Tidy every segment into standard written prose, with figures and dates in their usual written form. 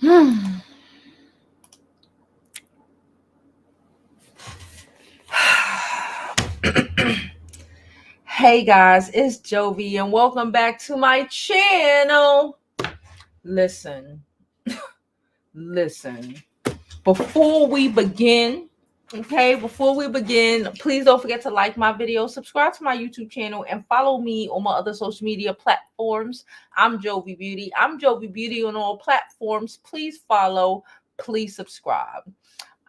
Hey guys, it's Jovi and welcome back to my channel. Listen, before we begin, please don't forget to like my video, subscribe to my YouTube channel, and follow me on my other social media platforms. I'm Jovi Beauty. I'm Jovi Beauty on all platforms. Please follow, please subscribe.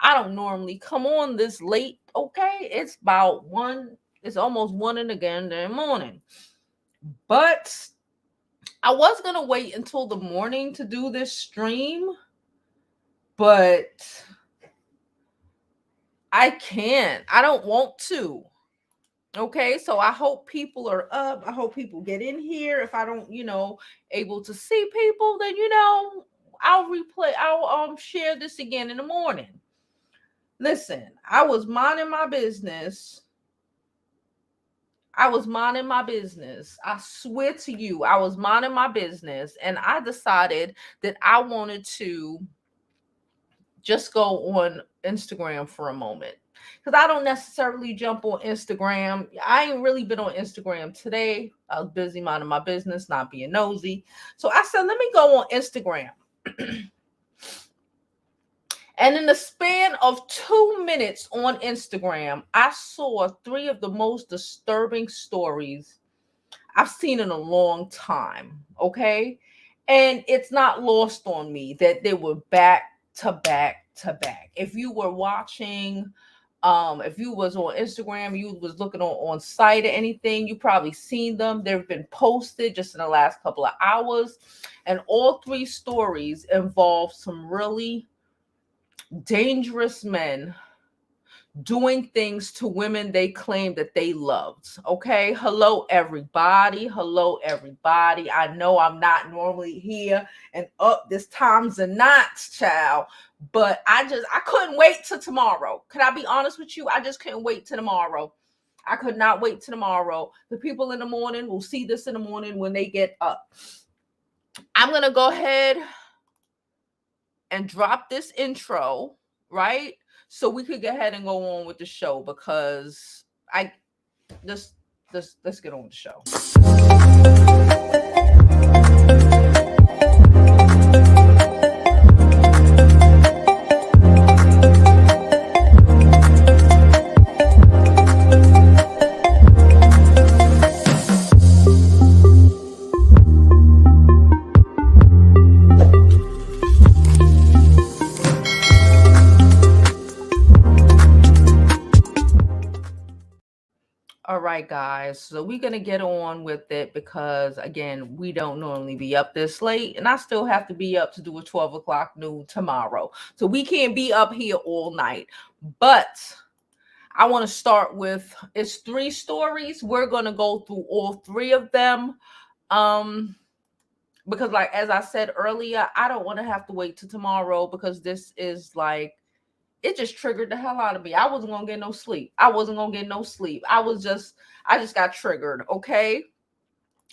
I don't normally come on this late, okay? It's about 1, it's almost 1 in the morning. But I was going to wait until the morning to do this stream, but I can't. I don't want to. Okay, so I hope people are up. I hope people get in here. If I don't, able to see people, then I'll share this again in the morning. Listen, I was minding my business. I swear to you, I was minding my business, and I decided that I wanted to just go on Instagram for a moment, because I don't necessarily jump on Instagram. I ain't really been on Instagram today. I was busy minding my business, not being nosy. So I said, let me go on Instagram. And in the span of 2 minutes on Instagram, I saw 3 of the most disturbing stories I've seen in a long time. Okay. And it's not lost on me that they were back to back to back. If you were watching, if you was on Instagram, you was looking on site or anything, you probably seen them. They've been posted just in the last couple of hours. And all 3 stories involve some really dangerous men doing things to women they claim that they loved. Okay. Hello, everybody. I know I'm not normally here and up this times and nights, child, but I couldn't wait till tomorrow. Can I be honest with you? I just couldn't wait till tomorrow. I could not wait till tomorrow. The people in the morning will see this in the morning when they get up. I'm going to go ahead and drop this intro, right? So we could go ahead and go on with the show, because let's get on with the show. All right, guys. So we're going to get on with it, because, again, we don't normally be up this late. And I still have to be up to do a 12 o'clock noon tomorrow. So we can't be up here all night. But I want to start with, it's 3 stories. We're going to go through all 3 of them. Because, like, as I said earlier, I don't want to have to wait till tomorrow, because this is like, it just triggered the hell out of me. I wasn't going to get no sleep. I just got triggered. Okay.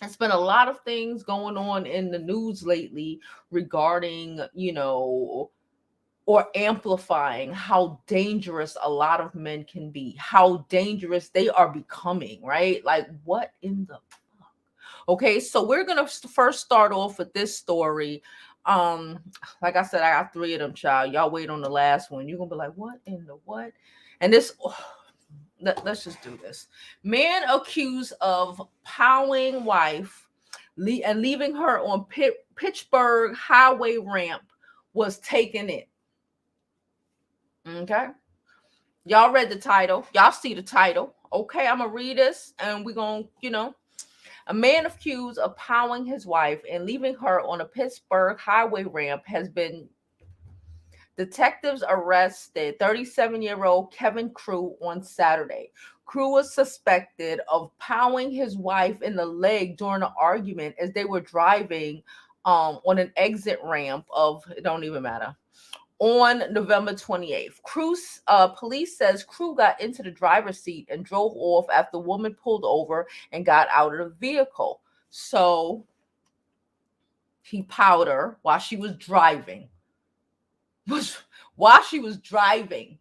It's been a lot of things going on in the news lately regarding, or amplifying how dangerous a lot of men can be, how dangerous they are becoming, right? Like, what in the fuck? Okay. So we're going to first start off with this story. Like I said, I got 3 of them, child. Y'all wait on the last one. You're gonna be like, what in the what? And this, let's just do this. Man accused of powering wife and leaving her on Pittsburgh highway ramp was taken in. Okay, y'all read the title. Y'all see the title. Okay, I'm gonna read this, and we're gonna, A man accused of powering his wife and leaving her on a Pittsburgh highway ramp has been. Detectives arrested 37-year-old Kevin Crew on Saturday. Crew was suspected of powering his wife in the leg during an argument as they were driving on an exit ramp of, it don't even matter, on November 28th. Police says Crew got into the driver's seat and drove off after the woman pulled over and got out of the vehicle. So he powed her while she was driving. was while she was driving.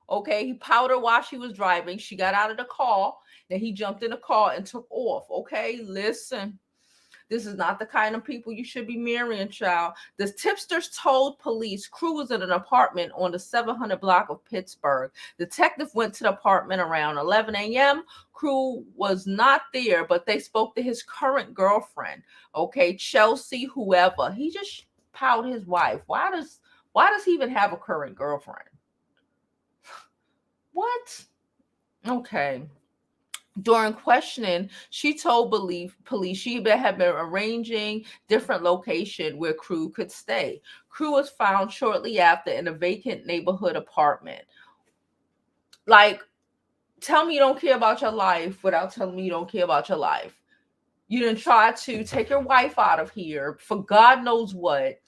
Okay, he powdered her while she was driving. She got out of the car, then he jumped in the car and took off. Okay, listen. This is not the kind of people you should be marrying, child. The tipsters told police crew was in an apartment on the 700 block of Pittsburgh. Detective went to the apartment around 11 a.m. Crew was not there, but they spoke to his current girlfriend. Okay, Chelsea, whoever. He just powed his wife. Why does he even have a current girlfriend? What? Okay. During questioning, she told police she had been arranging different location where Crew could stay. Crew was found shortly after in a vacant neighborhood apartment. Like, tell me you don't care about your life without telling me you don't care about your life. You didn't try to take your wife out of here for God knows what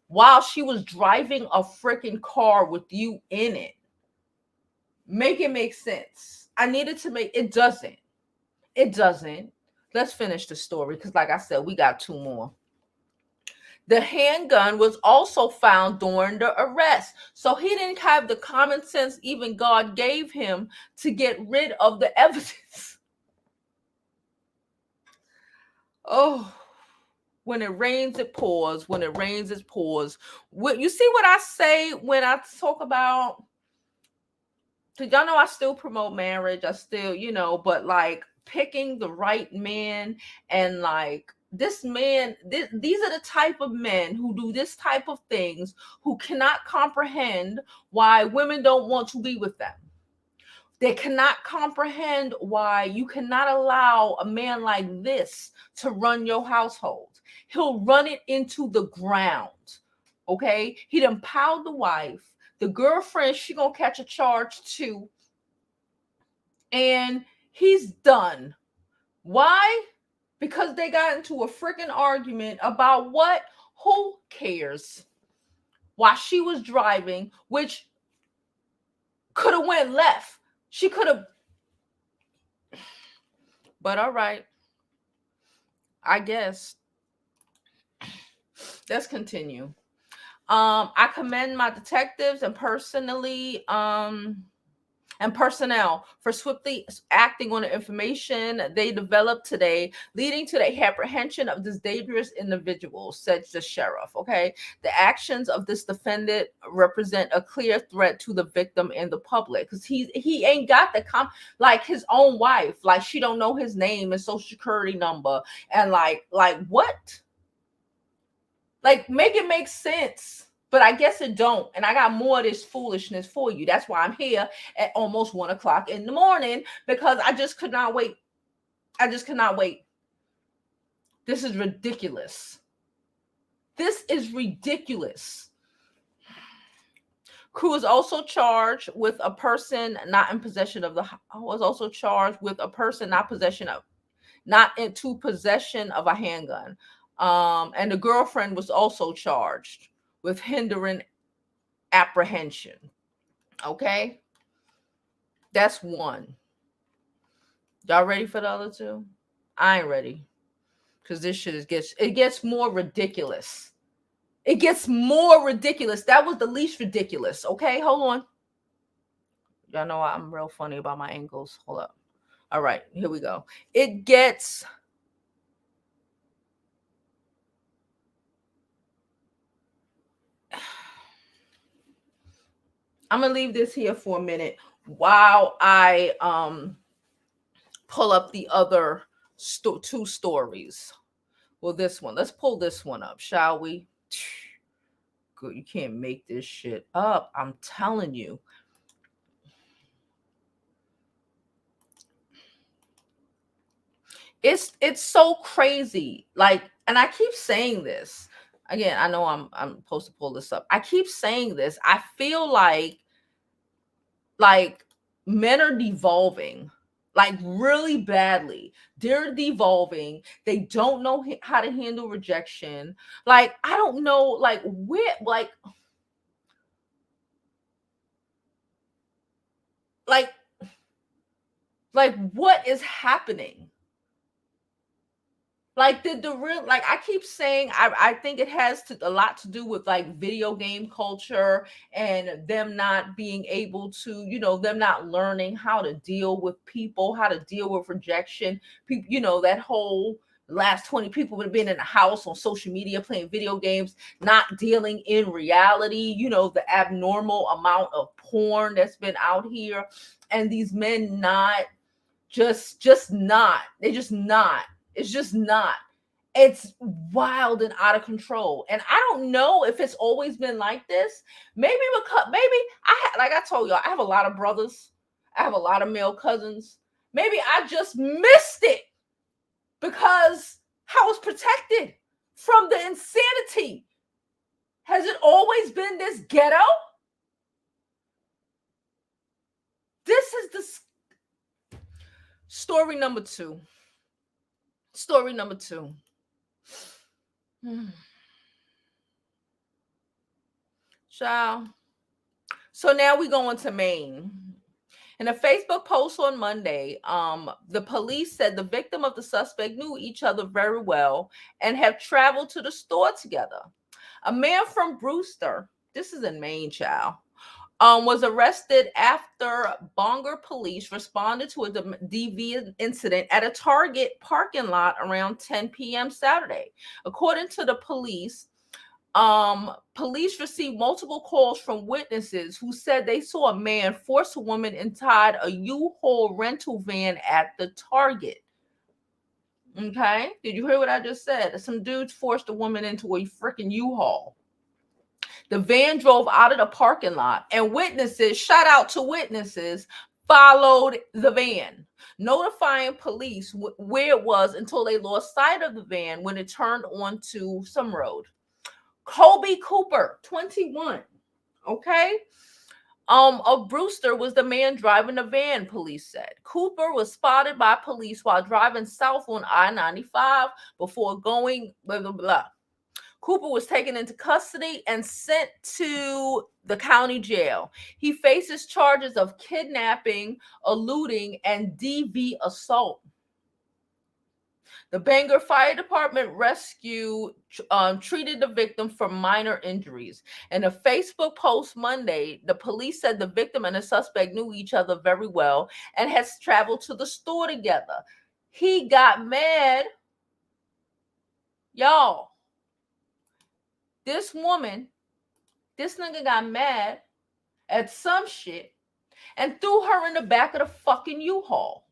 while she was driving a freaking car with you in it. Make it make sense. I needed to make it doesn't. It doesn't. Let's finish the story because, like I said, we got two more. The handgun was also found during the arrest. So he didn't have the common sense even God gave him to get rid of the evidence. Oh, when it rains, it pours. When it rains, it pours. You see what I say when I talk about, because y'all know I still promote marriage. I still, but like picking the right man and like this man, these are the type of men who do this type of things, who cannot comprehend why women don't want to be with them. They cannot comprehend why you cannot allow a man like this to run your household. He'll run it into the ground. Okay? He done piled the wife. The girlfriend, she gonna catch a charge too. And he's done. Why? Because they got into a freaking argument about what? Who cares? While she was driving, which could have went left. She could have. But all right. I guess. Let's continue. I commend my detectives and personnel for swiftly acting on the information they developed today, leading to the apprehension of this dangerous individual, said the sheriff. Okay. The actions of this defendant represent a clear threat to the victim and the public, because he ain't got like his own wife. Like, she don't know his name and social security number. And like what? Like, make it make sense. But I guess it don't. And I got more of this foolishness for you. That's why I'm here at almost 1 o'clock in the morning, because I just could not wait. I just could not wait. This is ridiculous. This is ridiculous. Crew is also charged with a person not in possession of not into possession of a handgun. And the girlfriend was also charged with hindering apprehension. Okay, that's one. Y'all ready for the other two? I ain't ready, because this shit gets more ridiculous. It gets more ridiculous. That was the least ridiculous. Okay, hold on. Y'all know I'm real funny about my angles. Hold up. All right, here we go. It gets. I'm gonna leave this here for a minute while I pull up the other two stories. Well, this one. Let's pull this one up, shall we? Good. You can't make this shit up. I'm telling you. It's so crazy. Like, and I keep saying this. Again, I know I'm supposed to pull this up. I keep saying this. I feel like men are devolving, like really badly. They're devolving. They don't know how to handle rejection. Like, I don't know, like where, like what is happening? Like the real, like I keep saying, I think it has a lot to do with like video game culture and them not being able to, them not learning how to deal with people, how to deal with rejection. People, that whole last 20 people would have been in a house on social media playing video games, not dealing in reality, the abnormal amount of porn that's been out here, and these men not just not, they just not, it's just not, it's wild and out of control. And I don't know if it's always been like this. Maybe because maybe like I told y'all, I have a lot of brothers, I have a lot of male cousins. Maybe I just missed it because I was protected from the insanity. Has it always been this ghetto? This is the story number two. Story number two. Child. So now we go into Maine. In a Facebook post on Monday, the police said the victim of the suspect knew each other very well and have traveled to the store together. A man from Brewster, this is in Maine, child, was arrested after Bangor police responded to a DV incident at a Target parking lot around 10 p.m. Saturday. According to the police, police received multiple calls from witnesses who said they saw a man force a woman inside a U-Haul rental van at the Target. Okay, did you hear what I just said? Some dudes forced a woman into a freaking U-Haul. The van drove out of the parking lot, and witnesses, shout out to witnesses, followed the van, notifying police where it was until they lost sight of the van when it turned onto some road. Kobe Cooper, 21, okay, of Brewster, was the man driving the van, police said. Cooper was spotted by police while driving south on I-95 before going blah, blah, blah. Cooper was taken into custody and sent to the county jail. He faces charges of kidnapping, eluding, and DV assault. The Bangor Fire Department rescue treated the victim for minor injuries. In a Facebook post Monday, the police said the victim and the suspect knew each other very well and has traveled to the store together. He got mad. Y'all, this nigga got mad at some shit and threw her in the back of the fucking U-Haul.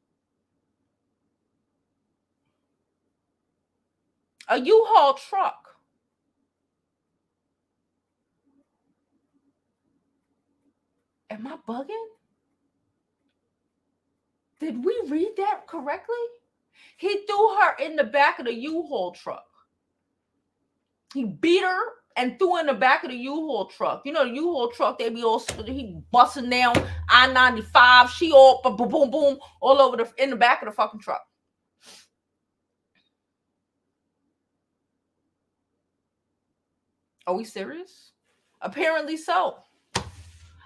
A U-Haul truck. Am I bugging? Did we read that correctly? He threw her in the back of the U-Haul truck. He beat her and threw her in the back of the U-Haul truck. You know, the U-Haul truck, they be all, he busting down I-95. She all boom, boom, boom, all over in the back of the fucking truck. Are we serious? Apparently so.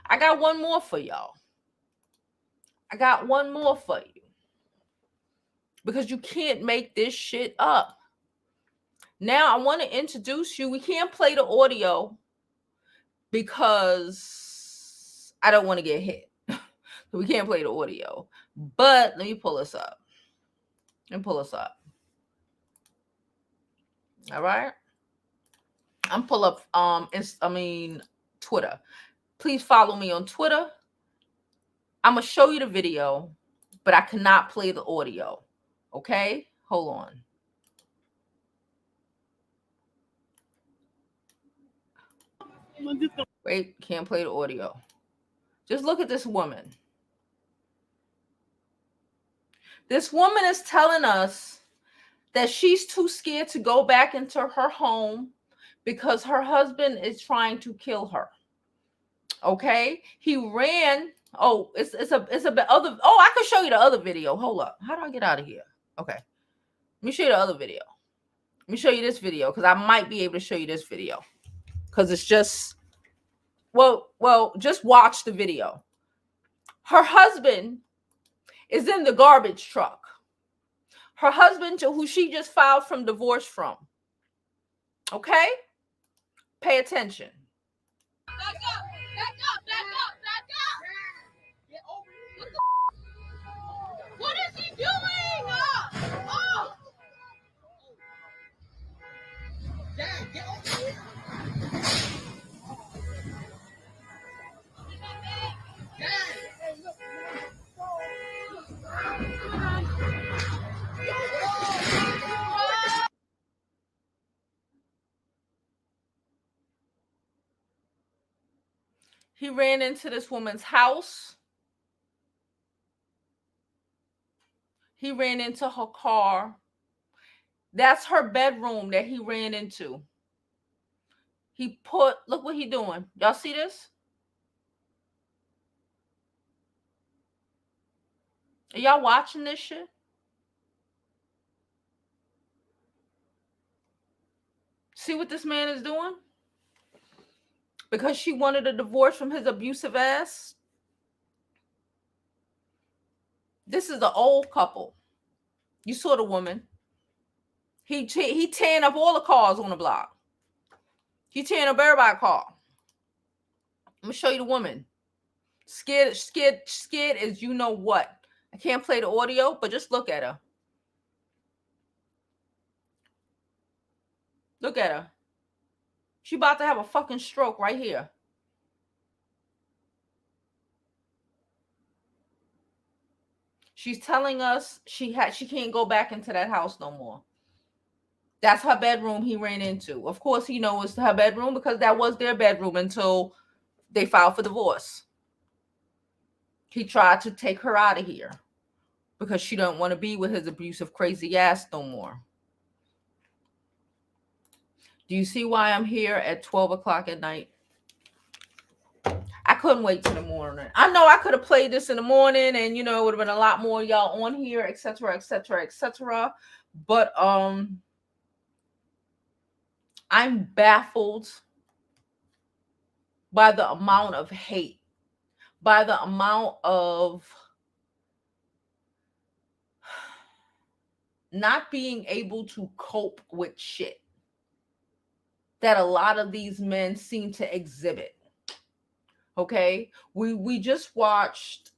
I got one more for y'all. Because you can't make this shit up. Now I want to introduce you. We can't play the audio because I don't want to get hit. So we can't play the audio. But let me pull this up. All right. I'm pull up Twitter. Please follow me on Twitter. I'm gonna show you the video, but I cannot play the audio. Okay? Hold on. Wait, can't play the audio. Just look at this woman. This woman is telling us that she's too scared to go back into her home because her husband is trying to kill her. Okay? He ran. Oh, it's a other. Oh, I can show you the other video. Hold up. How do I get out of here? Okay. Let me show you the other video. Let me show you this video because I might be able to show you this video. Because it's just, well, just watch the video. Her husband is in the garbage truck. Her husband, who she just filed from divorce from. Okay? Pay attention. Back up! Back up! Back up! Back up! Get over here. What is he doing? Oh! Dad, get over here. He ran into this woman's house. He ran into her car. That's her bedroom that he ran into. He put, look what he doing. Y'all see this? Are y'all watching this shit? See what this man is doing? Because she wanted a divorce from his abusive ass. This is the old couple. You saw the woman. He tearing up all the cars on the block. He tearing up everybody's car. I'm gonna show you the woman. Scared as you know what. I can't play the audio, but just look at her. Look at her. She about to have a fucking stroke right here. She's telling us she can't go back into that house no more. That's her bedroom he ran into. Of course, he knows it's her bedroom because that was their bedroom until they filed for divorce. He tried to take her out of here because she don't want to be with his abusive, crazy ass no more. Do you see why I'm here at 12 o'clock at night? I couldn't wait till the morning. I know I could have played this in the morning and, it would have been a lot more y'all on here, etc., etc., etc. But I'm baffled by the amount of hate, by the amount of not being able to cope with shit that a lot of these men seem to exhibit. Okay? We just watched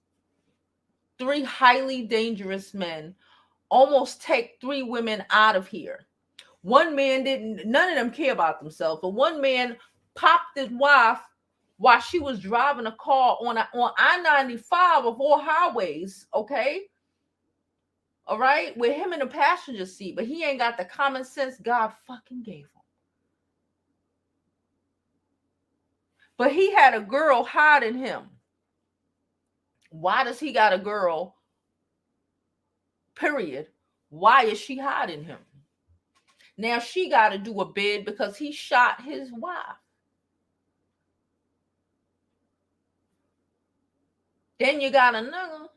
3 highly dangerous men almost take 3 women out of here. One man none of them care about themselves, but one man popped his wife while she was driving a car on I-95 of all highways, okay? All right? With him in the passenger seat, but he ain't got the common sense God fucking gave him. But he had a girl hiding him. Why does he got a girl? Period. Why is she hiding him? Now she got to do a bid because he shot his wife. Then you got another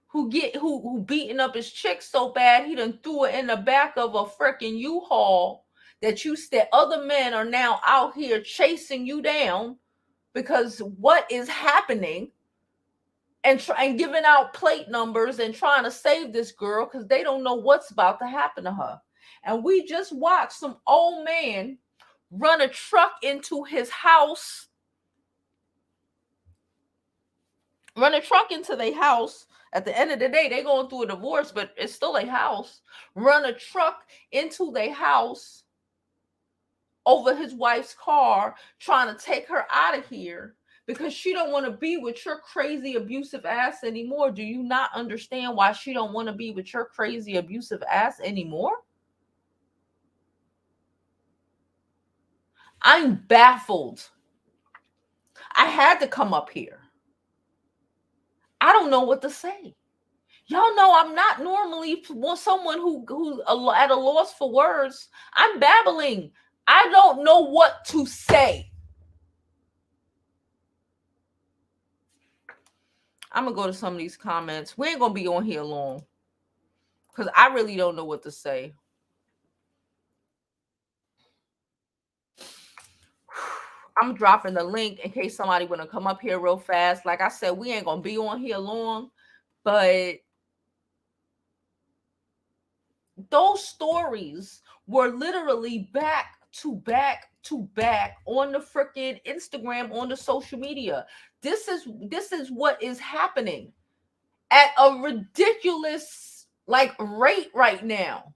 who beating up his chick so bad he done threw it in the back of a freaking U-Haul that other men are now out here chasing you down because what is happening, and giving out plate numbers and trying to save this girl because they don't know what's about to happen to her. And we just watched some old man run a truck into his house. Run a truck into their house. At the end of the day, they're going through a divorce, but it's still a house. Run a truck into their house over his wife's car, trying to take her out of here because she don't want to be with your crazy abusive ass anymore. Do you not understand why she don't want to be with your crazy abusive ass anymore? I'm baffled. I had to come up here. I don't know what to say. Y'all know I'm not normally someone who at a loss for words. I'm babbling. I don't know what to say. I'm going to go to some of these comments. We ain't going to be on here long because I really don't know what to say. I'm dropping the link in case somebody want to come up here real fast. Like I said, we ain't going to be on here long, but those stories were literally back to back to back on the freaking Instagram, on the social media. This is what is happening at a ridiculous like rate right now.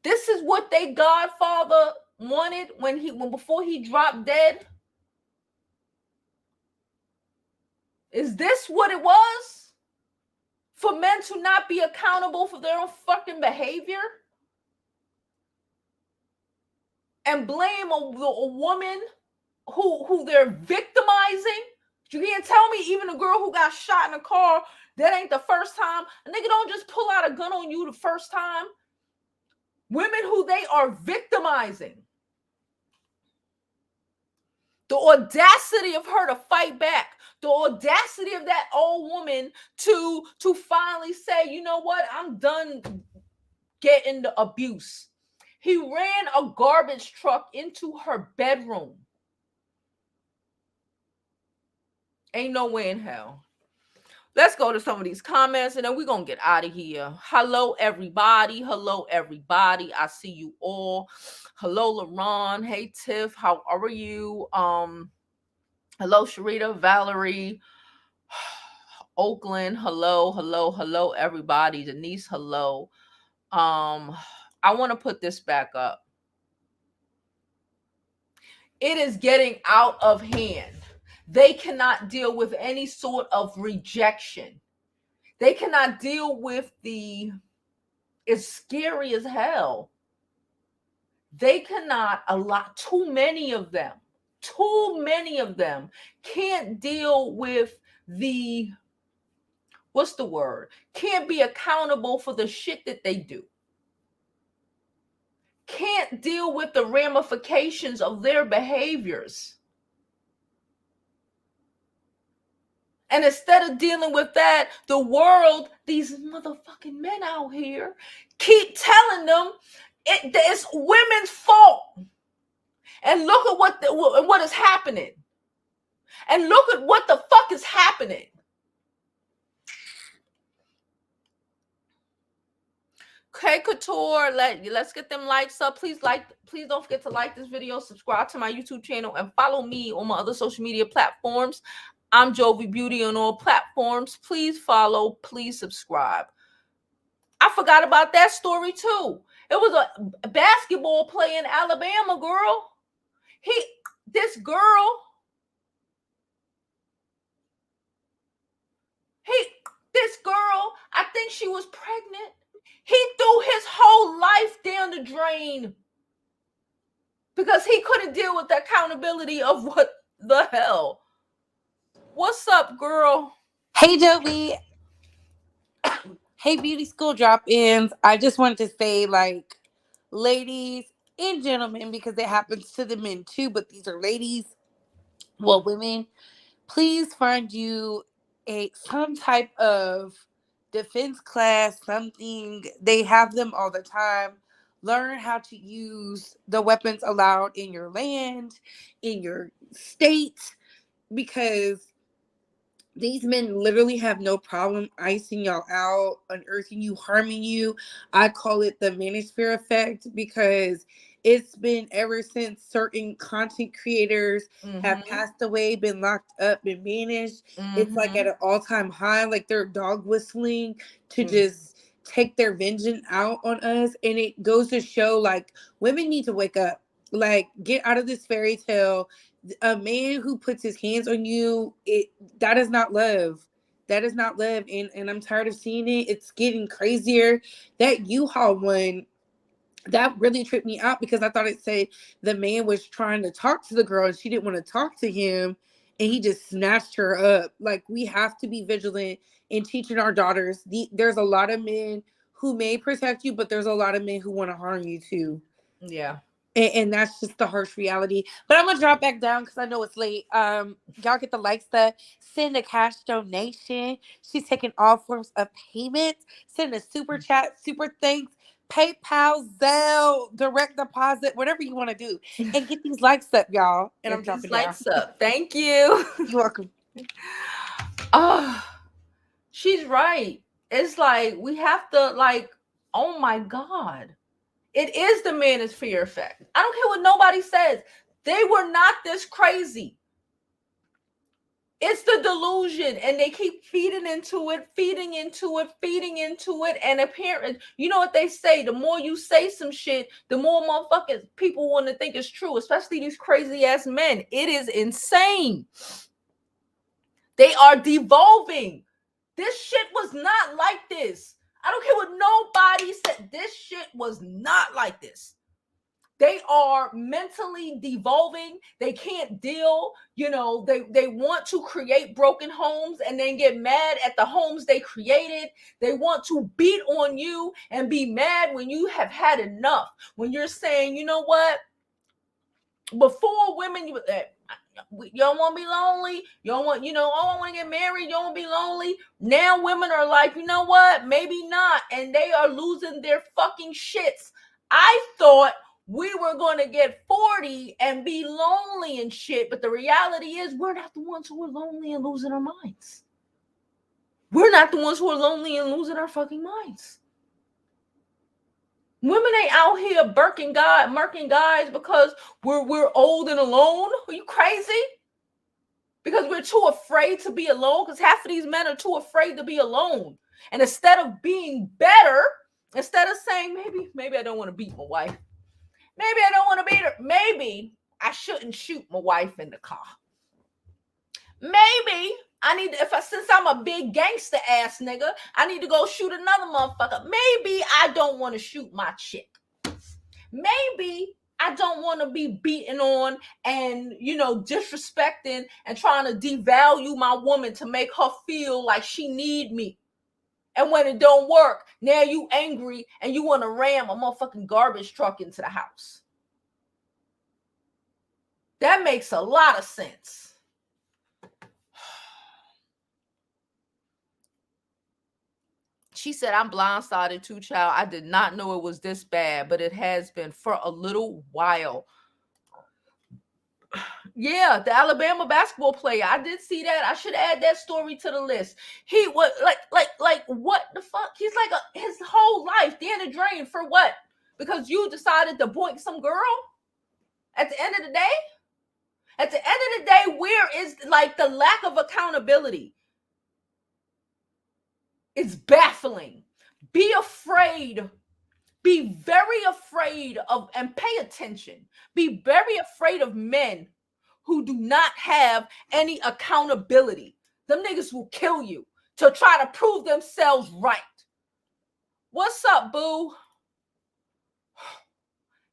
This is what they godfather wanted when before he dropped dead. Is this what it was? For men to not be accountable for their own fucking behavior? And blame a woman who they're victimizing? You can't tell me even a girl who got shot in a car, that ain't the first time. A nigga don't just pull out a gun on you the first time. Women who they are victimizing. The audacity of her to fight back. The audacity of that old woman to finally say, you know what, I'm done getting the abuse. He ran a garbage truck into her bedroom. Ain't no way in hell. Let's go to some of these comments and then we're going to get out of here. Hello, everybody. Hello, everybody. I see you all. Hello, LaRon. Hey, Tiff. How are you? Hello, Sharita, Valerie, Oakland. Hello, everybody. Denise, hello. I want to put this back up. It is getting out of hand. They cannot deal with any sort of rejection. They cannot deal with it's scary as hell. They cannot too many of them can't deal with what's the word? Can't be accountable for the shit that they do. Can't deal with the ramifications of their behaviors. And instead of dealing with that, the world, these motherfucking men out here, keep telling them it's women's fault. And look at what is happening. And look at what the fuck is happening. Okay, Couture, let's get them likes up. Please don't forget to like this video, subscribe to my YouTube channel, and follow me on my other social media platforms. I'm Jovi Beauty on all platforms. Please follow, please subscribe. I forgot about that story too. It was a basketball player in Alabama, girl. This girl, I think she was pregnant. He threw his whole life down the drain because he couldn't deal with the accountability of what the hell. What's up, girl? Hey, Jovi. Hey, beauty school drop-ins. I just wanted to say, like, ladies and gentlemen, because it happens to the men too, but these are ladies, well, women, please find you some type of defense class, something. They have them all the time. Learn how to use the weapons allowed in your land, in your state, because these men literally have no problem icing y'all out, unearthing you, harming you. I call it the manosphere effect because it's been ever since certain content creators have passed away, been locked up, been managed. It's like at an all-time high, like they're dog whistling to just take their vengeance out on us. And it goes to show, like, women need to wake up. Like, get out of this fairy tale. A man who puts his hands on you, that is not love. That is not love. And I'm tired of seeing it. It's getting crazier. That U-Haul one, that really tripped me out because I thought it said the man was trying to talk to the girl and she didn't want to talk to him, and he just snatched her up. Like, we have to be vigilant in teaching our daughters. There's a lot of men who may protect you, but there's a lot of men who want to harm you too. Yeah. And that's just the harsh reality. But I'm gonna drop back down because I know it's late. Y'all get the likes to send a cash donation. She's taking all forms of payment. Send a super chat, super thanks, PayPal, Zelle, direct deposit, whatever you want to do. And get these likes up, y'all. And I'm dropping down. Likes up. Thank you. You're welcome. She's right. It's like we have to, like, Oh my God. It is the manosphere effect. I don't care what nobody says. They were not this crazy. It's the delusion, and they keep feeding into it, and apparently, you know what they say, the more you say some shit, the more motherfuckers people want to think it's true, especially these crazy ass men. It is insane. They are devolving. This shit was not like this. I don't care what nobody said. This shit was not like this. They are mentally devolving. They can't deal. They want to create broken homes and then get mad at the homes they created. They want to beat on you and be mad when you have had enough. When you're saying, you know what? Before women, you don't want to be lonely. You don't want, oh, I want to get married. You don't want to be lonely. Now women are like, you know what? Maybe not. And they are losing their fucking shits. I thought we were going to get 40 and be lonely and shit. But the reality is we're not the ones who are lonely and losing our minds. We're not the ones who are lonely and losing our fucking minds. Women ain't out here murking guys because we're old and alone. Are you crazy? Because we're too afraid to be alone, because half of these men are too afraid to be alone. And instead of being better, instead of saying, maybe I don't want to beat my wife. Maybe I don't want to beat her. Maybe I shouldn't shoot my wife in the car. Maybe since I'm a big gangster ass nigga, I need to go shoot another motherfucker. Maybe I don't want to shoot my chick. Maybe I don't want to be beaten on and, disrespecting and trying to devalue my woman to make her feel like she need me. And when it don't work, now you angry and you want to ram a motherfucking garbage truck into the house. That makes a lot of sense. She said, I'm blindsided too, child. I did not know it was this bad, but it has been for a little while. Yeah, the Alabama basketball player. I did see that. I should add that story to the list. He was like what the fuck? He's like his whole life down the drain for what? Because you decided to boink some girl? At the end of the day? At the end of the day, where is like the lack of accountability? It's baffling. Be afraid. Be very afraid of, and pay attention. Be very afraid of men who do not have any accountability. Them niggas will kill you to try to prove themselves right. What's up, boo?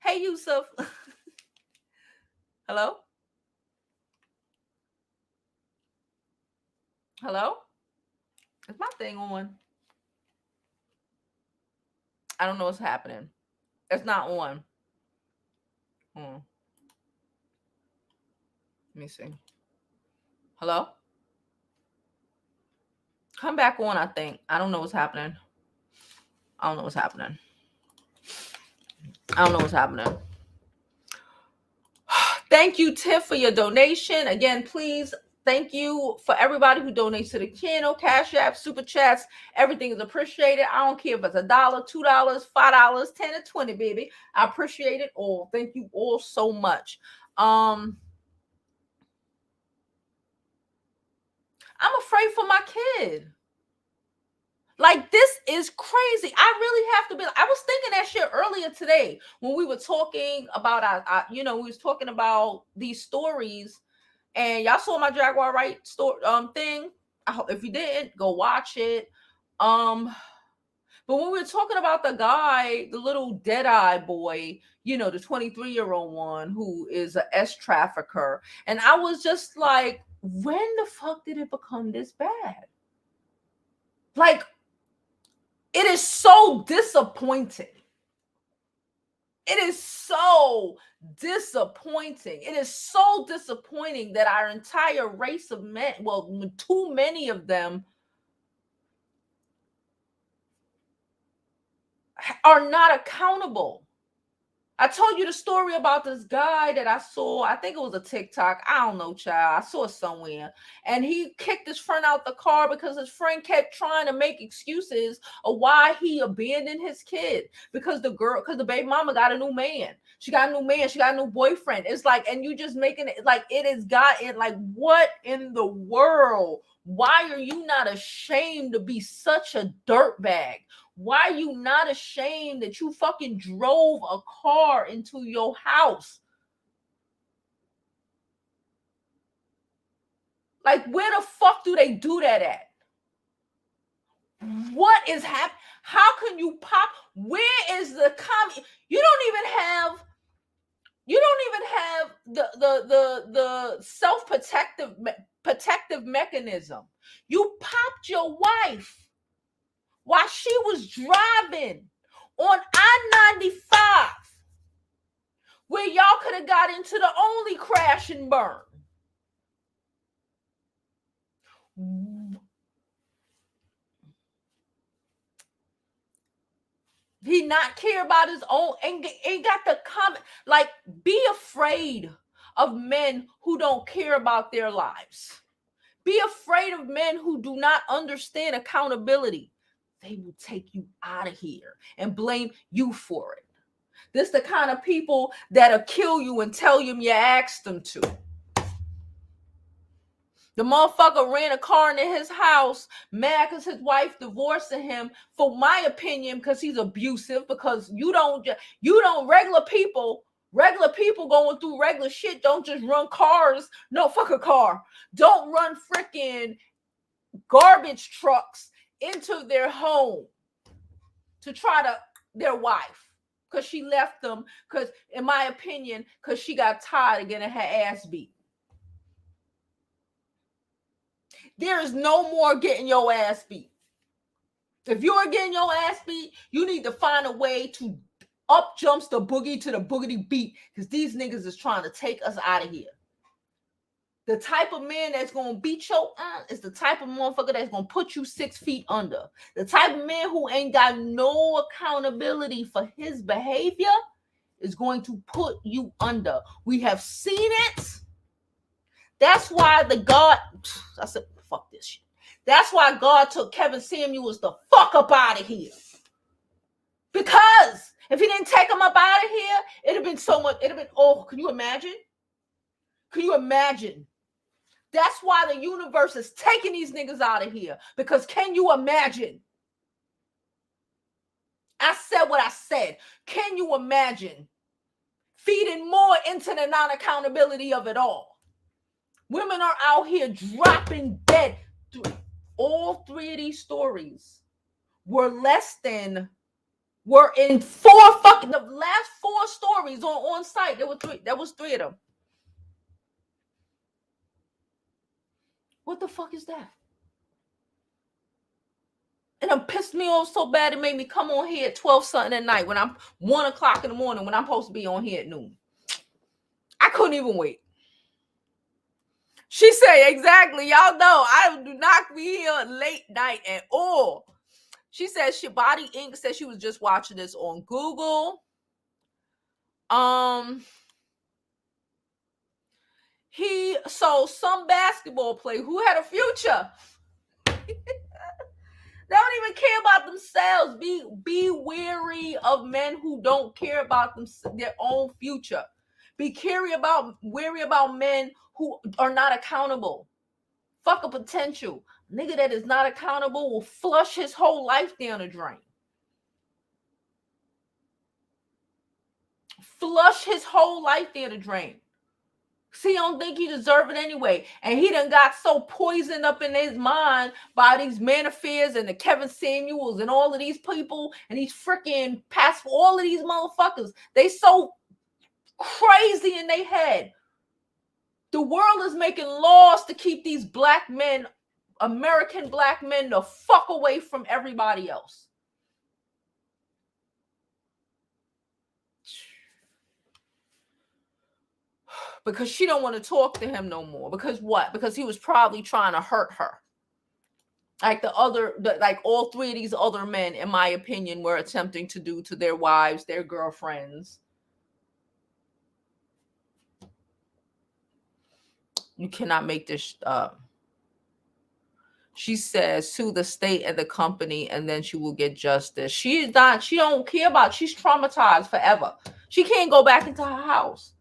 Hey, Yusuf. Hello? Hello? Is my thing on? I don't know what's happening. It's not on. Let me see. Hello? Come back on, I think. I don't know what's happening. Thank you, Tiff, for your donation. Again, please, thank you for everybody who donates to the channel. Cash App, Super Chats, everything is appreciated. I don't care if it's $1, $2, $5, 10 or 20, baby. I appreciate it all. Thank you all so much. I'm afraid for my kid. Like, this is crazy. I really have to be. I was thinking that shit earlier today when we were talking about we was talking about these stories, and y'all saw my Jaguar Right story thing. I hope if you didn't, go watch it. But when we were talking about the guy, the little dead-eye boy, the 23-year-old one who is a S trafficker, and I was just like, when the fuck did it become this bad? Like, it is so disappointing. It is so disappointing. It is so disappointing that our entire race of men, well, too many of them, are not accountable. I told you the story about this guy that I saw. I think it was a TikTok. I don't know, child. I saw it somewhere. And he kicked his friend out the car because his friend kept trying to make excuses of why he abandoned his kid. Because the baby mama got a new man. She got a new man. She got a new boyfriend. It's like, and you just making it like it has gotten like, what in the world? Why are you not ashamed to be such a dirtbag? Why are you not ashamed that you fucking drove a car into your house? Like, where the fuck do they do that at? What is happening? How can you pop? Where is the You don't even have the protective mechanism. You popped your wife while she was driving on I-95, where y'all could have got into the only crash and burn. He not care about his own, ain't got the comment. Like, be afraid of men who don't care about their lives. Be afraid of men who do not understand accountability. They will take you out of here and blame you for it. This the kind of people that'll kill you and tell you asked them to. The motherfucker ran a car into his house, mad because his wife divorcing him, for my opinion, because he's abusive, because you don't regular people going through regular shit don't just run cars. No, fuck a car. Don't run freaking garbage trucks into their home to try to their wife. Because she left them, because, in my opinion, because she got tired of getting her ass beat. There is no more getting your ass beat. If you're getting your ass beat, you need to find a way to up jumps the boogie to the boogity beat, because these niggas is trying to take us out of here. The type of man that's going to beat your ass is the type of motherfucker that's going to put you 6 feet under. The type of man who ain't got no accountability for his behavior is going to put you under. We have seen it. That's why I said, fuck this shit. That's why God took Kevin Samuels the fuck up out of here. Because if he didn't take him up out of here, it'd have been so much. It'd have been, oh, can you imagine? Can you imagine? That's why the universe is taking these niggas out of here. Because can you imagine? I said what I said. Can you imagine feeding more into the non-accountability of it all? Women are out here dropping dead. All 3 of these stories were in the last 4 stories on site. There was 3 of them. What the fuck is that? And it pissed me off so bad it made me come on here at 12 something at night when I'm 1 o'clock in the morning when I'm supposed to be on here at noon. I couldn't even wait. She said, exactly. Y'all know I do not be here late night at all. She said Shabadi Inc. said she was just watching this on Google. Some basketball player who had a future. They don't even care about themselves. Be wary of men who don't care about their own future. Be wary about men who are not accountable. Fuck a potential. Nigga that is not accountable will flush his whole life down the drain. Flush his whole life down the drain. See, I don't think he deserve it anyway. And he done got so poisoned up in his mind by these Manafairs and the Kevin Samuels and all of these people and these freaking all of these motherfuckers. They so crazy in their head. The world is making laws to keep these black men, American black men, the fuck away from everybody else. Because she don't want to talk to him no more. Because what? Because he was probably trying to hurt her. Like all 3 of these other men, in my opinion, were attempting to do to their wives, their girlfriends. You cannot make this up. She says, sue the state and the company, and then she will get justice. She don't care about, she's traumatized forever. She can't go back into her house.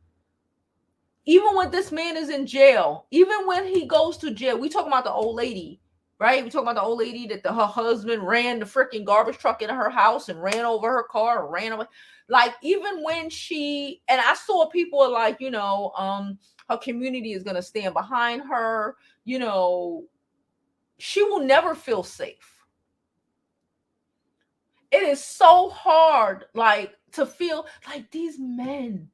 Even when this man is in jail, even when he goes to jail, we talking about the old lady, right? We talking about the old lady that her husband ran the freaking garbage truck into her house and ran over her car, or ran away. Like, even when she, and I saw people like, her community is going to stand behind her, she will never feel safe. It is so hard, like, to feel like these men.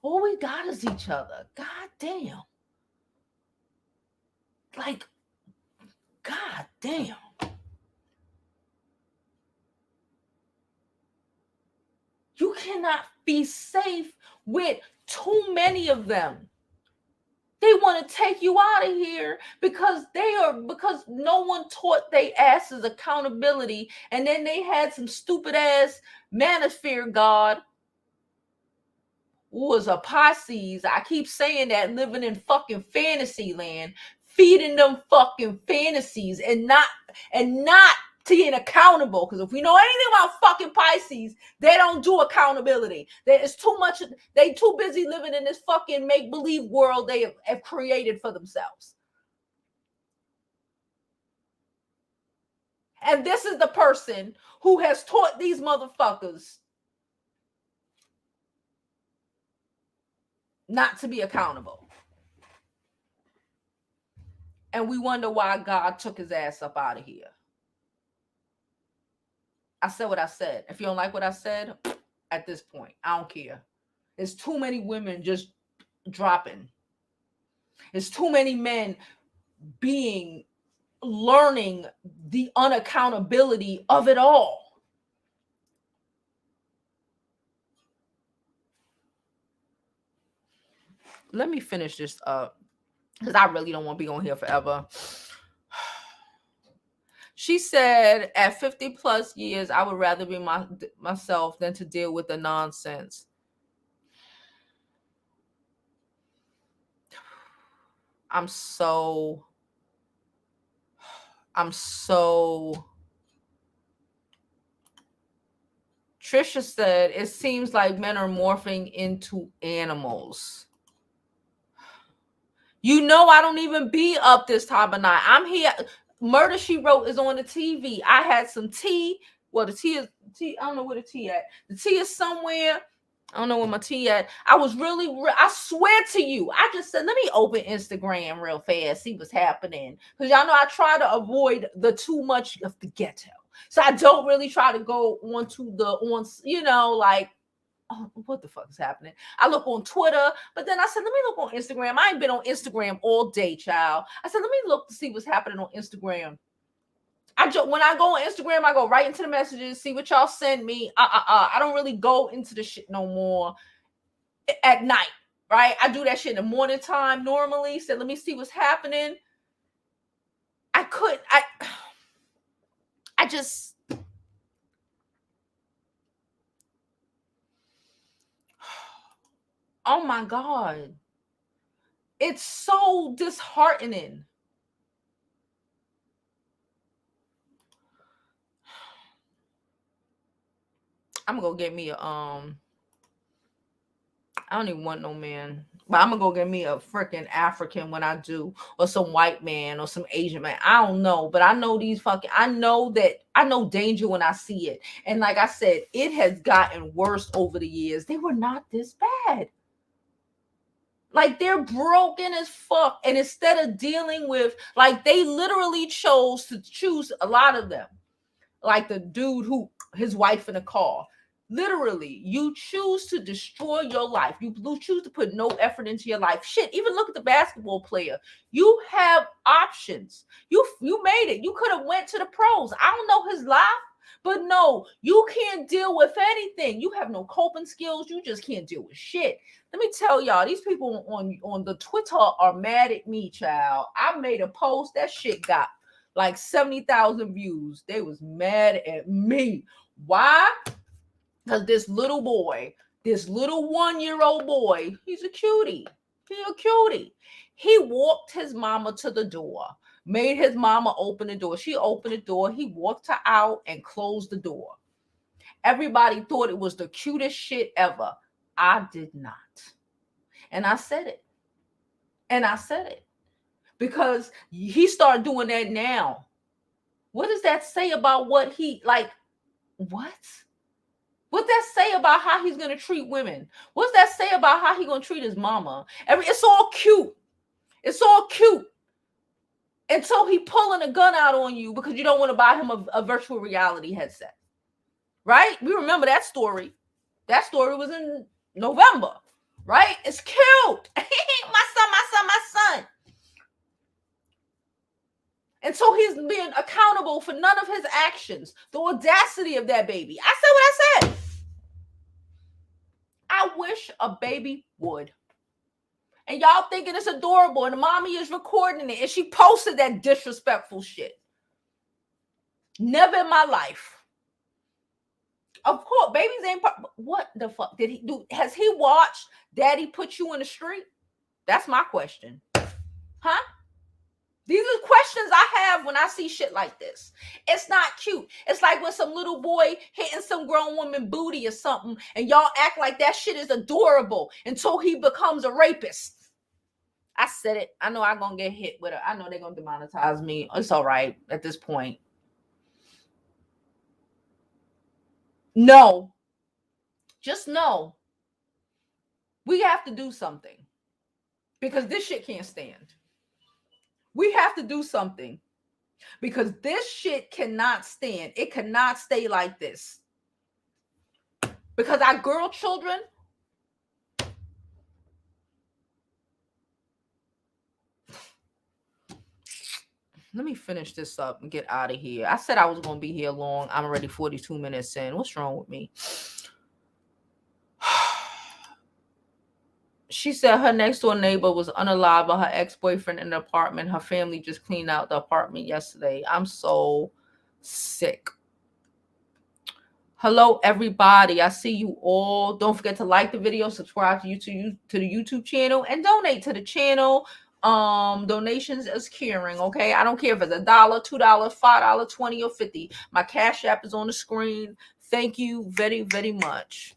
All we got is each other. God damn. Like, God damn. You cannot be safe with too many of them. They want to take you out of here because no one taught they asses accountability. And then they had some stupid ass manosphere god who was a Pisces. I keep saying that, living in fucking fantasy land, feeding them fucking fantasies and not being accountable. Because if we know anything about fucking Pisces, they don't do accountability. It's too much. They too busy living in this fucking make-believe world they have created for themselves. And this is the person who has taught these motherfuckers not to be accountable. And we wonder why God took his ass up out of here. I said what I said. If you don't like what I said, at this point, I don't care. There's too many women just dropping. There's too many men learning the unaccountability of it all. Let me finish this up because I really don't want to be on here forever. She said, at 50 plus years, I would rather be myself than to deal with the nonsense. I'm so Trisha said, it seems like men are morphing into animals. I don't even be up this time of night. I'm here. Murder, She Wrote is on the TV. I had some tea. Well, the tea is tea. I don't know where the tea at. The tea is somewhere. I don't know where my tea at. I was really, I swear to you, I just said, let me open Instagram real fast, see what's happening. Because y'all know I try to avoid the too much of the ghetto. So I don't really try to go like, oh, what the fuck is happening? I look on Twitter, but then I said, let me look on Instagram. I ain't been on Instagram all day, child. I said, let me look to see what's happening on Instagram. When I go on Instagram, I go right into the messages, see what y'all send me. I don't really go into the shit no more at night, right? I do that shit in the morning time normally. So let me see what's happening. I just, oh my God. It's so disheartening. I'm gonna go get me I don't even want no man, but I'm gonna go get me a freaking African when I do, or some white man or some Asian man. I don't know, but I know I know danger when I see it. And like I said, it has gotten worse over the years. They were not this bad. Like, they're broken as fuck. And instead of dealing with, like, they literally choose a lot of them. Like the dude his wife in a car. Literally, you choose to destroy your life. You choose to put no effort into your life. Shit, even look at the basketball player. You have options. You made it. You could have went to the pros. I don't know his life, but no, you can't deal with anything. You have no coping skills. You just can't deal with shit. Let me tell y'all, these people on the Twitter are mad at me, child. I made a post. That shit got like 70,000 views. They was mad at me. Why? Because this little boy, this little 1-year-old boy, he's a cutie. He a cutie. He walked his mama to the door, made his mama open the door. She opened the door. He walked her out and closed the door. Everybody thought it was the cutest shit ever. I did not. And I said it. And I said it. Because he started doing that now. What does that say about what he, like, what? What's that say about how he's going to treat women? What's that say about how he's going to treat his mama? It's all cute. It's all cute. Until he pulling a gun out on you because you don't want to buy him a virtual reality headset. Right? We remember that story. That story was in November. Right? It's cute. my son. And so he's being accountable for none of his actions. The audacity of that baby. I said what I said. I wish a baby would. And y'all thinking it's adorable, and the mommy is recording it, and she posted that disrespectful shit. Never in my life. Of course, babies ain't. What the fuck did he do? Has he watched Daddy put you in the street? That's my question. Huh? These are questions I have when I see shit like this. It's not cute. It's like when some little boy hitting some grown woman booty or something, and y'all act like that shit is adorable until he becomes a rapist. I said it. I know I'm going to get hit with it. I know they're going to demonetize me. It's all right at this point. No. Just know. We have to do something. Because this shit can't stand. We have to do something because this shit cannot stand. It cannot stay like this. Because our girl children, let me finish this up and get out of here. I said I was going to be here long. I'm already 42 minutes in. What's wrong with me? She said her next door neighbor was unalive by her ex-boyfriend in the apartment. Her family just cleaned out the apartment yesterday. I'm so sick. Hello, everybody. I see you all. Don't forget to like the video, subscribe to the YouTube channel, and donate to the channel. Donations is caring, okay? I don't care if it's $1, $2, $5, 20, or 50. My Cash App is on the screen. Thank you very, very much.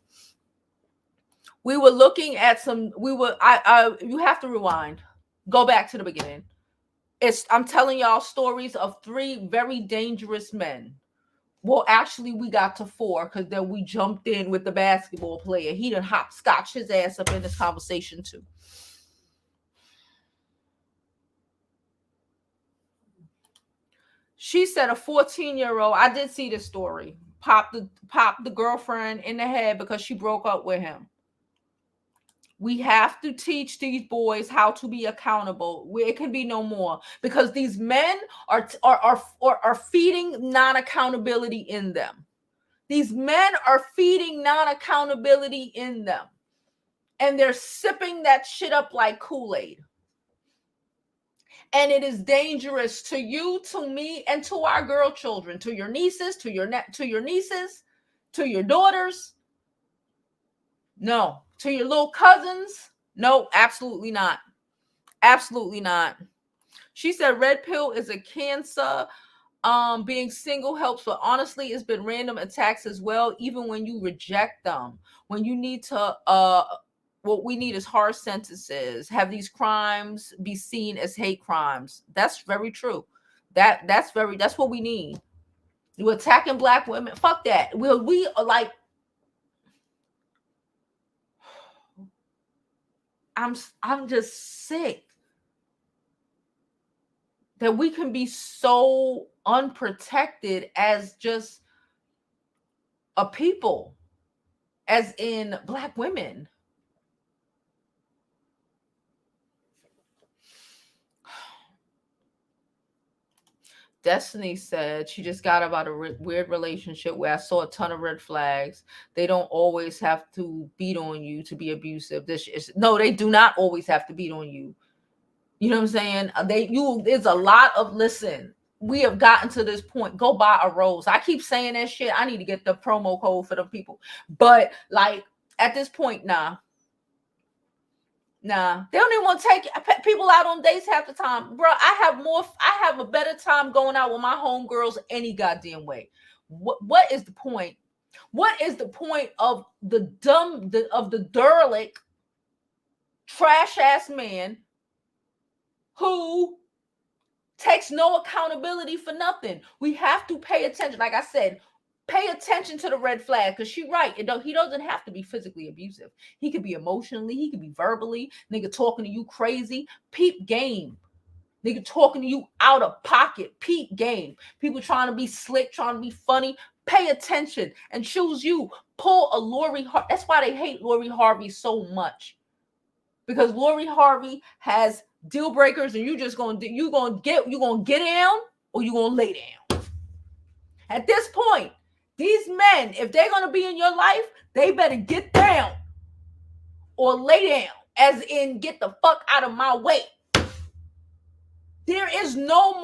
We were looking at you have to rewind. Go back to the beginning. I'm telling y'all stories of 3 very dangerous men. Well, actually, we got to 4 because then we jumped in with the basketball player. He done hopscotch his ass up in this conversation too. She said a 14-year-old, I did see this story, popped the girlfriend in the head because she broke up with him. We have to teach these boys how to be accountable. It can be no more because these men are feeding non-accountability in them. These men are feeding non-accountability in them. And they're sipping that shit up like Kool-Aid. And it is dangerous to you, to me, and to our girl children, to your nieces, to your nieces, to your daughters. No. To your little cousins? No, absolutely not. Absolutely not. She said red pill is a cancer. Being single helps, but honestly, it's been random attacks as well, even when you reject them. When you need to, what we need is hard sentences. Have these crimes be seen as hate crimes. That's very true. That's what we need. You attacking Black women? Fuck that. We are like, I'm just sick that we can be so unprotected as just a people, as in Black women. Destiny said she just got about a weird relationship where I saw a ton of red flags. They don't always have to beat on you to be abusive. No, they do not always have to beat on you. You know what I'm saying? There's a lot of, listen, we have gotten to this point. Go buy a rose. I keep saying that shit. I need to get the promo code for them people. But like at this point, nah. They don't even want to take people out on dates half the time. Bro, I have a better time going out with my homegirls any goddamn way. What is the point? What is the point of the derelict, trash ass man who takes no accountability for nothing? We have to pay attention. Like I said, pay attention to the red flag, because she's right. He doesn't have to be physically abusive. He could be emotionally, he could be verbally, nigga talking to you crazy. Peep game. Nigga talking to you out of pocket. Peep game. People trying to be slick, trying to be funny. Pay attention and choose you. Pull a Lori Harvey. That's why they hate Lori Harvey so much. Because Lori Harvey has deal breakers, and you gonna get down or you gonna lay down. At this point, these men, if they're gonna be in your life, they better get down or lay down, as in get the fuck out of my way. There is no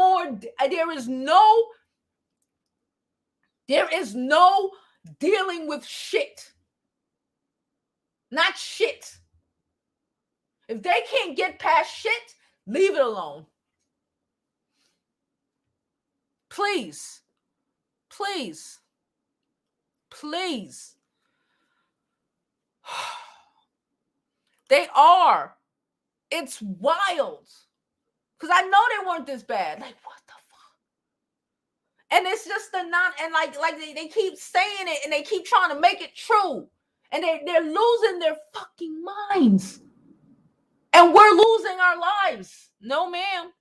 dealing with shit. Not shit. If they can't get past shit, leave it alone. Please. Please. Please. They are. It's wild. Because I know they weren't this bad. Like, what the fuck? And it's just the and like they keep saying it, and they keep trying to make it true. And they're losing their fucking minds. And we're losing our lives. No, ma'am.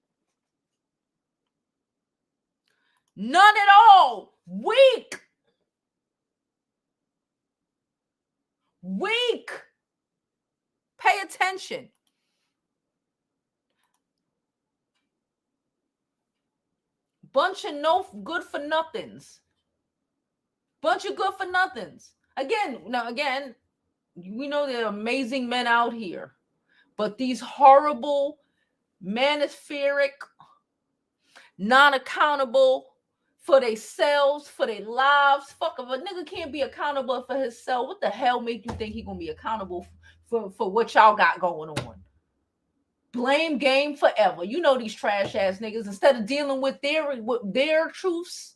None at all. Weak. Pay attention. Bunch of no good for nothings. Again, we know there are amazing men out here, but these horrible, maniferic, non-accountable for themselves, for their lives. Fuck, if a nigga can't be accountable for himself, what the hell make you think he gonna be accountable for what y'all got going on? Blame game forever. You know these trash ass niggas, instead of dealing with their truths,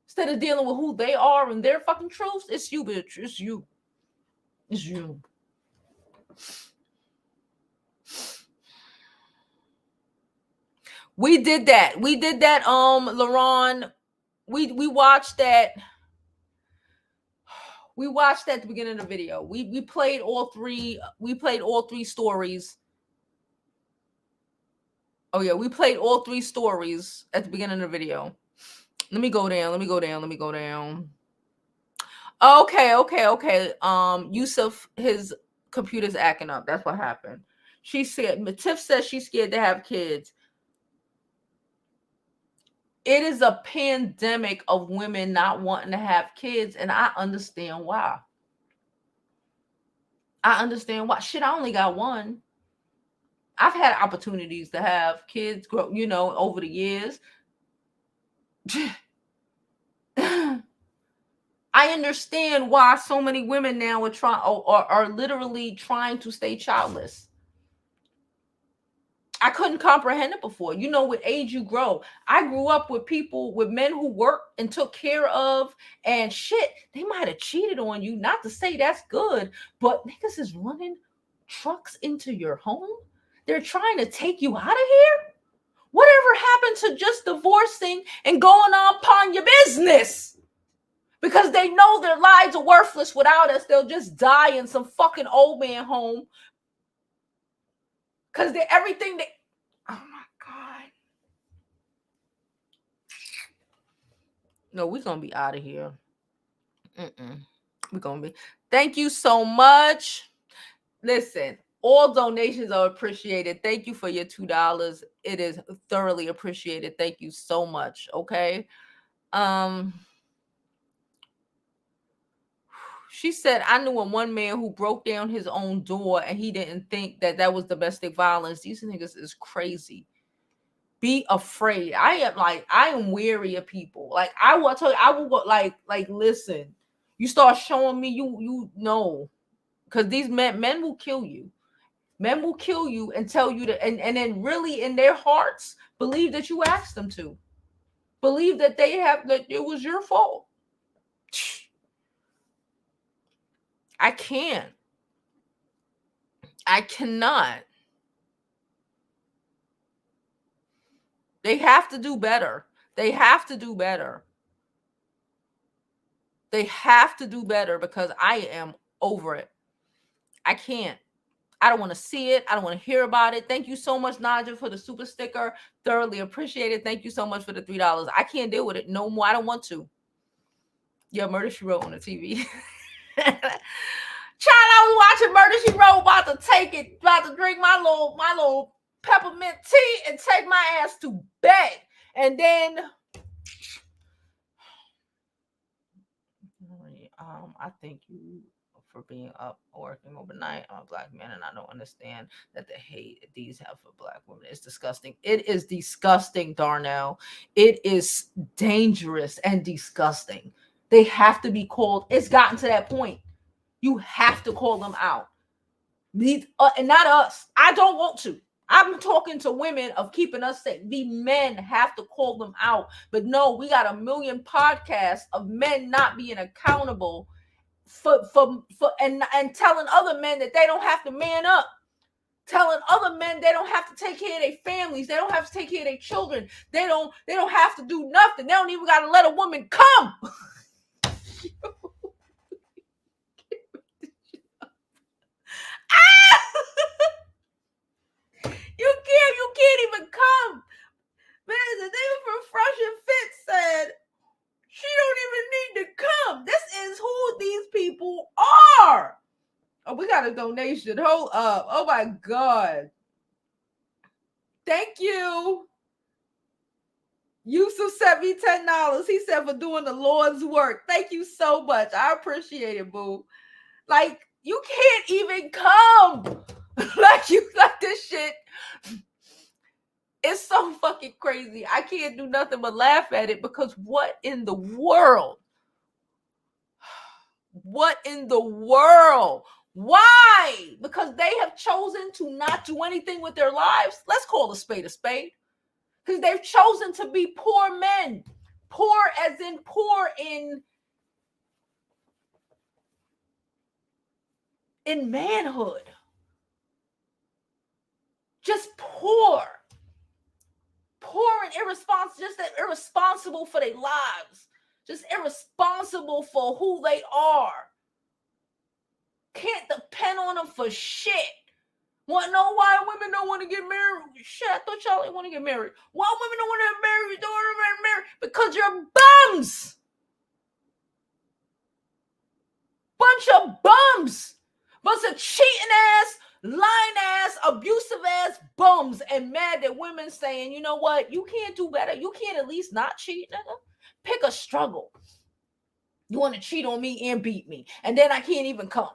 instead of dealing with who they are and their fucking truths, it's you, bitch. It's you. We did that, LaRon. We watched that. We watched that at the beginning of the video. We played all three. We played all three stories. Oh yeah, we played all three stories at the beginning of the video. Let me go down. Okay. Yusuf, his computer's acting up. That's what happened. She said, Tiff says she's scared to have kids. It is a pandemic of women not wanting to have kids, and I understand why. Shit, I only got one. I've had opportunities to have kids grow, over the years. I understand why so many women now are literally trying to stay childless. I couldn't comprehend it before. With age you grow. I grew up with men who worked and took care of, and shit, they might have cheated on you. Not to say that's good, but niggas is running trucks into your home. They're trying to take you out of here. Whatever happened to just divorcing and going on upon your business? Because they know their lives are worthless without us. They'll just die in some fucking old man home. Because everything they... Oh my God. No, we're going to be out of here. We're going to be... Thank you so much. Listen, all donations are appreciated. Thank you for your $2. It is thoroughly appreciated. Thank you so much. Okay. She said, I knew one man who broke down his own door and he didn't think that was domestic violence. These niggas is crazy. be afraid. I am weary of people. Like I will tell you, I will go like listen. You start showing me you know, because these men will kill you. Men will kill you and tell you to, and then really in their hearts believe that you asked them to. Believe that that it was your fault. I can't. I cannot. They have to do better. They have to do better. They have to do better because I am over it. I can't. I don't want to see it. I don't want to hear about it. Thank you so much, Naja, for the super sticker. Thoroughly appreciate it. Thank you so much for the $3. I can't deal with it no more. I don't want to. Yeah, Murder She Wrote on the TV. Child, I was watching Murder She Wrote, about to drink my little peppermint tea and take my ass to bed. And then I thank you for being up working overnight. I'm a Black man and I don't understand that the hate these have for Black women is disgusting. It is disgusting, Darnell. It is dangerous and disgusting. They have to be called. It's gotten to that point. You have to call them out. These and not us. I don't want to. I'm talking to women of keeping us safe. The men have to call them out. But no, we got a million podcasts of men not being accountable for and telling other men that they don't have to man up. Telling other men they don't have to take care of their families. They don't have to take care of their children. They don't have to do nothing. They don't even got to let a woman come. You can't even come. Man, the name from Fresh and Fit said, she don't even need to come. This is who these people are. Oh, we got a donation. Hold up. Oh my God. Thank you. Yusuf sent me $10. He said for doing the Lord's work. Thank you so much. I appreciate it, boo. Like, you can't even come. like this shit. It's so fucking crazy. I can't do nothing but laugh at it because what in the world? What in the world? Why? Because they have chosen to not do anything with their lives. Let's call a spade a spade. Because they've chosen to be poor men. Poor as in poor in manhood. Just poor. Poor and irresponsible, just irresponsible for their lives. Just irresponsible for who they are. Can't depend on them for shit. Want to know why women don't want to get married? Shit, I thought y'all didn't want to get married. Why women don't want to get married? Don't want to get married? Because you're bums. Bunch of bums. Bunch of cheating ass, lying ass, abusive ass bums, and mad that women saying, you know what, you can't do better. You can't at least not cheat, nigga. Pick a struggle. You want to cheat on me and beat me, and then I can't even come.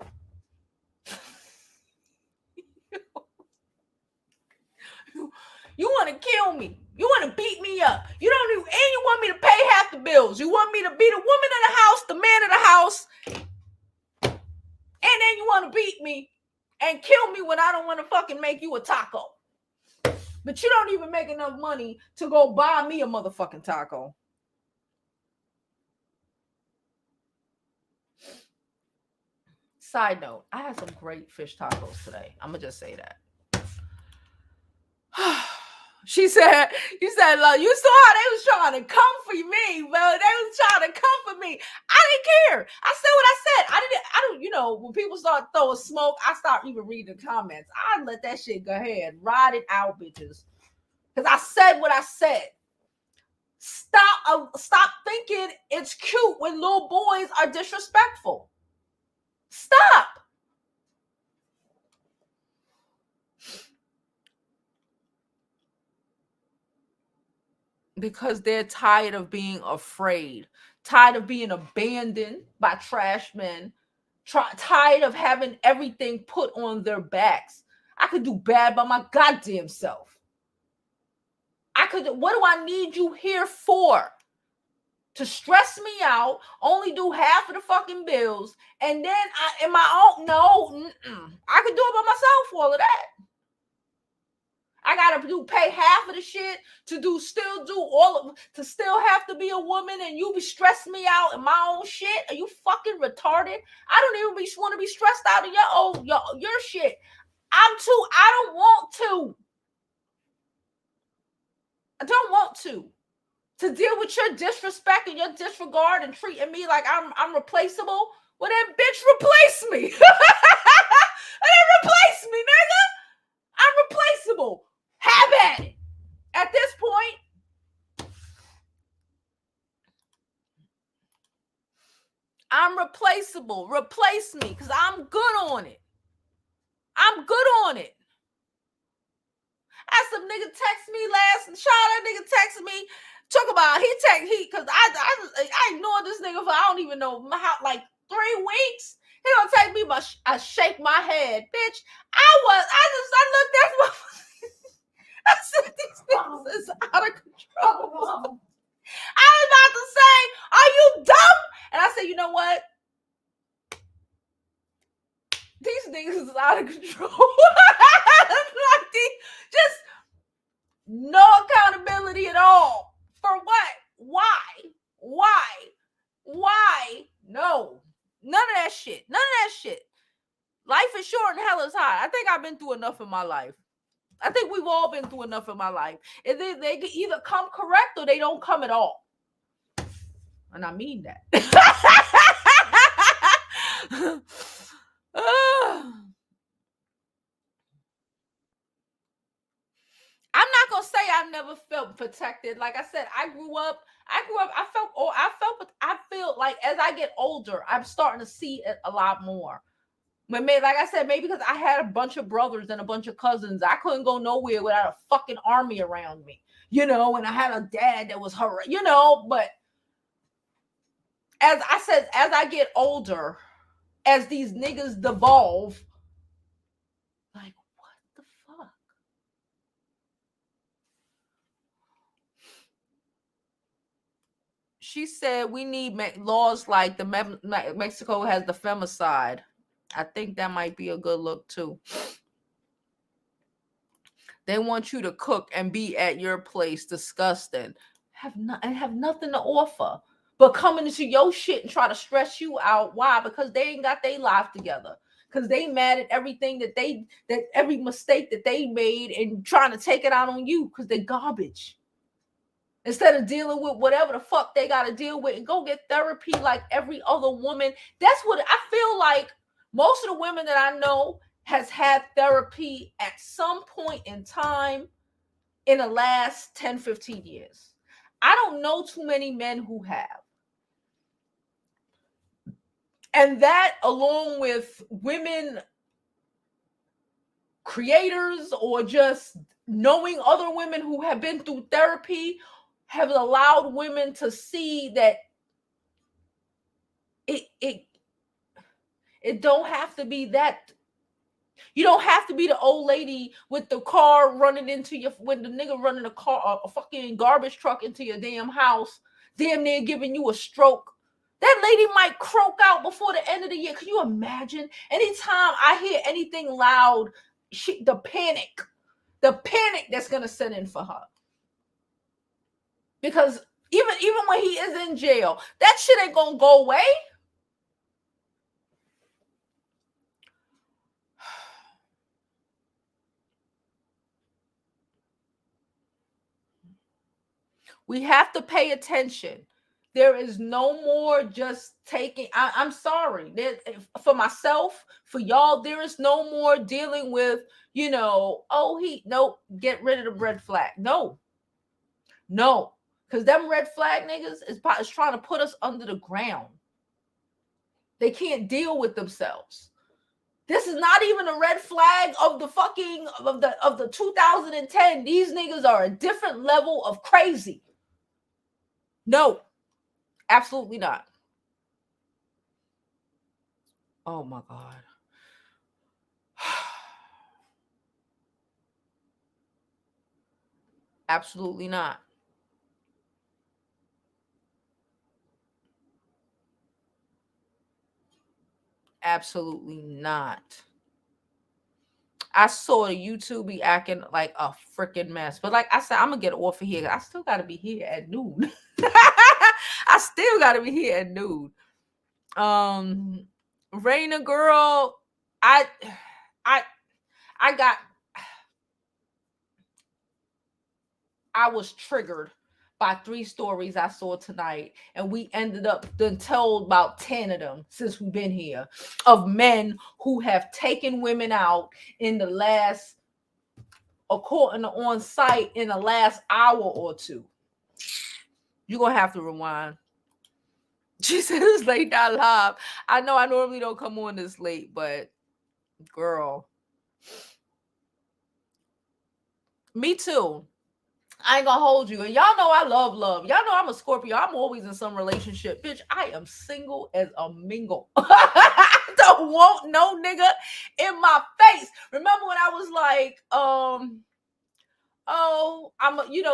You want to kill me. You want to beat me up. You don't even, and you want me to pay half the bills. You want me to be the woman of the house, the man of the house, and then you want to beat me and kill me when I don't want to fucking make you a taco. But you don't even make enough money to go buy me a motherfucking taco. Side note, I had some great fish tacos today. I'm going to just say that. You said, look, you saw how they was trying to comfort me, bro. They was trying to comfort me. I didn't care. I said what I said. I don't, you know, when people start throwing smoke, I start even reading the comments. I let that shit go ahead. Ride it out, bitches. Because I said what I said. Stop thinking it's cute when little boys are disrespectful. Stop. Because they're tired of being afraid, tired of being abandoned by trash men, tired of having everything put on their backs. I could do bad by my goddamn self. I What do I need you here for? To stress me out, only do half of the fucking bills, and then in my own, no, I could do it by myself, all of that. I gotta pay half of the shit to still have to be a woman, and you be stressing me out in my own shit. Are you fucking retarded? I don't even want to be stressed out in your shit. I don't want to deal with your disrespect and your disregard and treating me like I'm replaceable. Well, then, bitch, replace me. And then replace me, nigga. I'm replaceable. Have at it. At this point, I'm replaceable. Replace me, because I'm good on it. I'm good on it. I had some nigga text me that nigga texted me, talk about, because I ignored this nigga for, I don't even know how, like 3 weeks. He don't text me, but I shake my head. Bitch, I looked at my, I said, these niggas is out of control. I was about to say, are you dumb? And I said, you know what? These niggas is out of control. Just no accountability at all. For what? Why? No. None of that shit. Life is short and hell is high. I think I've been through enough in my life. I think we've all been through enough in my life. They can either come correct or they don't come at all. And I mean that. I'm not gonna say I never felt protected. Like I said, I feel like as I get older, I'm starting to see it a lot more. But maybe, like I said, maybe because I had a bunch of brothers and a bunch of cousins, I couldn't go nowhere without a fucking army around me, and I had a dad that was her, but as I said, as I get older, as these niggas devolve, like, what the fuck? She said we need laws like Mexico has the femicide. I think that might be a good look too. They want you to cook and be at your place, disgusting. Have nothing to offer, but coming into your shit and try to stress you out. Why? Because they ain't got their life together. Because they mad at everything that every mistake that they made and trying to take it out on you because they're garbage. Instead of dealing with whatever the fuck they got to deal with and go get therapy like every other woman. That's what I feel like. Most of the women that I know has had therapy at some point in time in the last 10, 15 years. I don't know too many men who have. And that, along with women creators or just knowing other women who have been through therapy, have allowed women to see that it don't have to be that. You don't have to be the old lady with the car running into you, when the nigga running a fucking garbage truck into your damn house, damn near giving you a stroke. That lady might croak out before the end of the year. Can you imagine? Anytime I hear anything loud, the panic that's gonna set in for her. Because even when he is in jail, that shit ain't gonna go away. We have to pay attention. There is no more just taking. I'm sorry. For myself, for y'all, there is no more dealing with, get rid of the red flag. No. Because them red flag niggas is trying to put us under the ground. They can't deal with themselves. This is not even a red flag of the fucking of the 2010. These niggas are a different level of crazy. No, absolutely not. Oh my God. Absolutely not. Absolutely not. I saw YouTube be acting like a freaking mess. But like I said, I'm gonna get off of here. I still gotta be here at noon. I still gotta be here at noon. Raina girl, I I I got I was triggered by 3 stories I saw tonight, and we ended up done told about 10 of them since we've been here, of men who have taken women out in the last, according to on site, in the last hour or two. You're gonna have to rewind. She said it's late, not live. I know I normally don't come on this late, but girl, me too. I ain't gonna hold you. And y'all know I love love. Y'all know I'm a Scorpio. I'm always in some relationship. Bitch, I am single as a mingle. I don't want no nigga in my face. Remember when I was like, oh,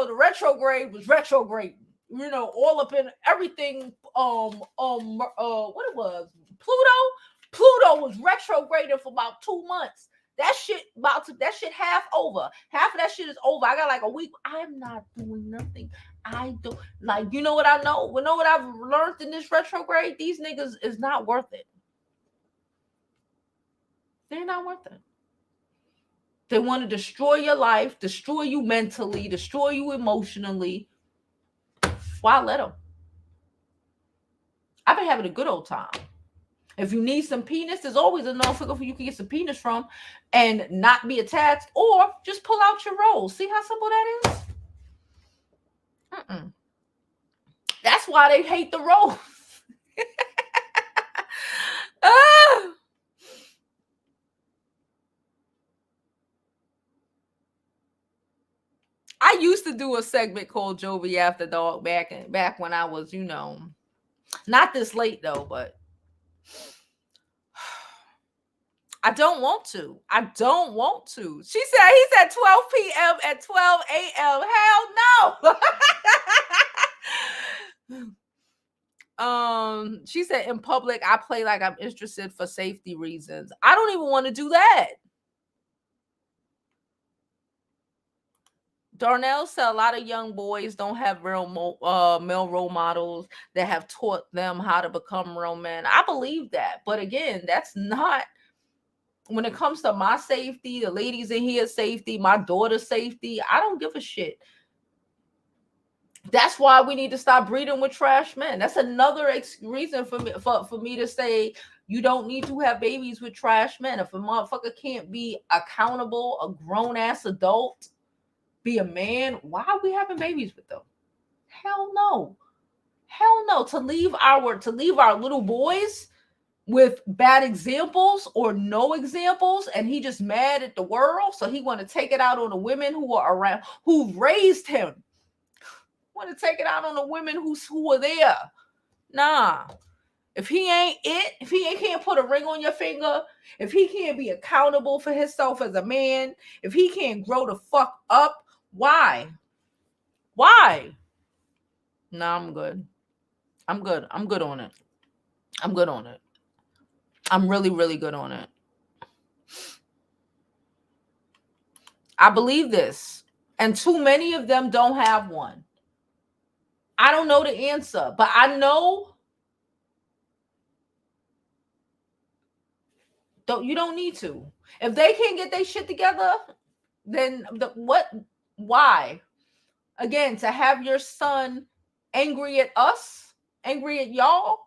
the retrograde was retrograde. All up in everything. What it was? Pluto was retrograding for about 2 months. That shit half over. Half of that shit is over. I got like a week. I'm not doing nothing. I don't like, you know what I know? You know what I've learned in this retrograde? These niggas is not worth it. They're not worth it. They want to destroy your life, destroy you mentally, destroy you emotionally. Why let them? I've been having a good old time. If you need some penis, there's always a motherfucker you can get some penis from and not be attached, or just pull out your rolls. See how simple that is? That's why they hate the rolls. I used to do a segment called Jovi After Dark back when I was, not this late though, but I don't want to. I don't want to. He said 12 p.m. at 12 a.m. Hell no. She said in public, I play like I'm interested for safety reasons. I don't even want to do that. Darnell said a lot of young boys don't have real male role models that have taught them how to become real men. I believe that. But again, that's not, when it comes to my safety, the ladies in here safety, my daughter's safety, I don't give a shit. That's why we need to stop breeding with trash men. That's another reason for me to say you don't need to have babies with trash men. If a motherfucker can't be accountable, a grown ass adult, be a man, why are we having babies with them? Hell no. Hell no. To leave our little boys with bad examples or no examples, and he just mad at the world, so he want to take it out on the women who are around, who raised him. Want to take it out on the women who are there. Nah. If he can't put a ring on your finger, if he can't be accountable for himself as a man, if he can't grow the fuck up, why? Why? Nah, I'm good. I'm good. I'm good on it. I'm good on it. I'm really, really good on it. I believe this. And too many of them don't have one. I don't know the answer, but I know you don't need to. If they can't get their shit together, then why? Again, to have your son angry at us, angry at y'all,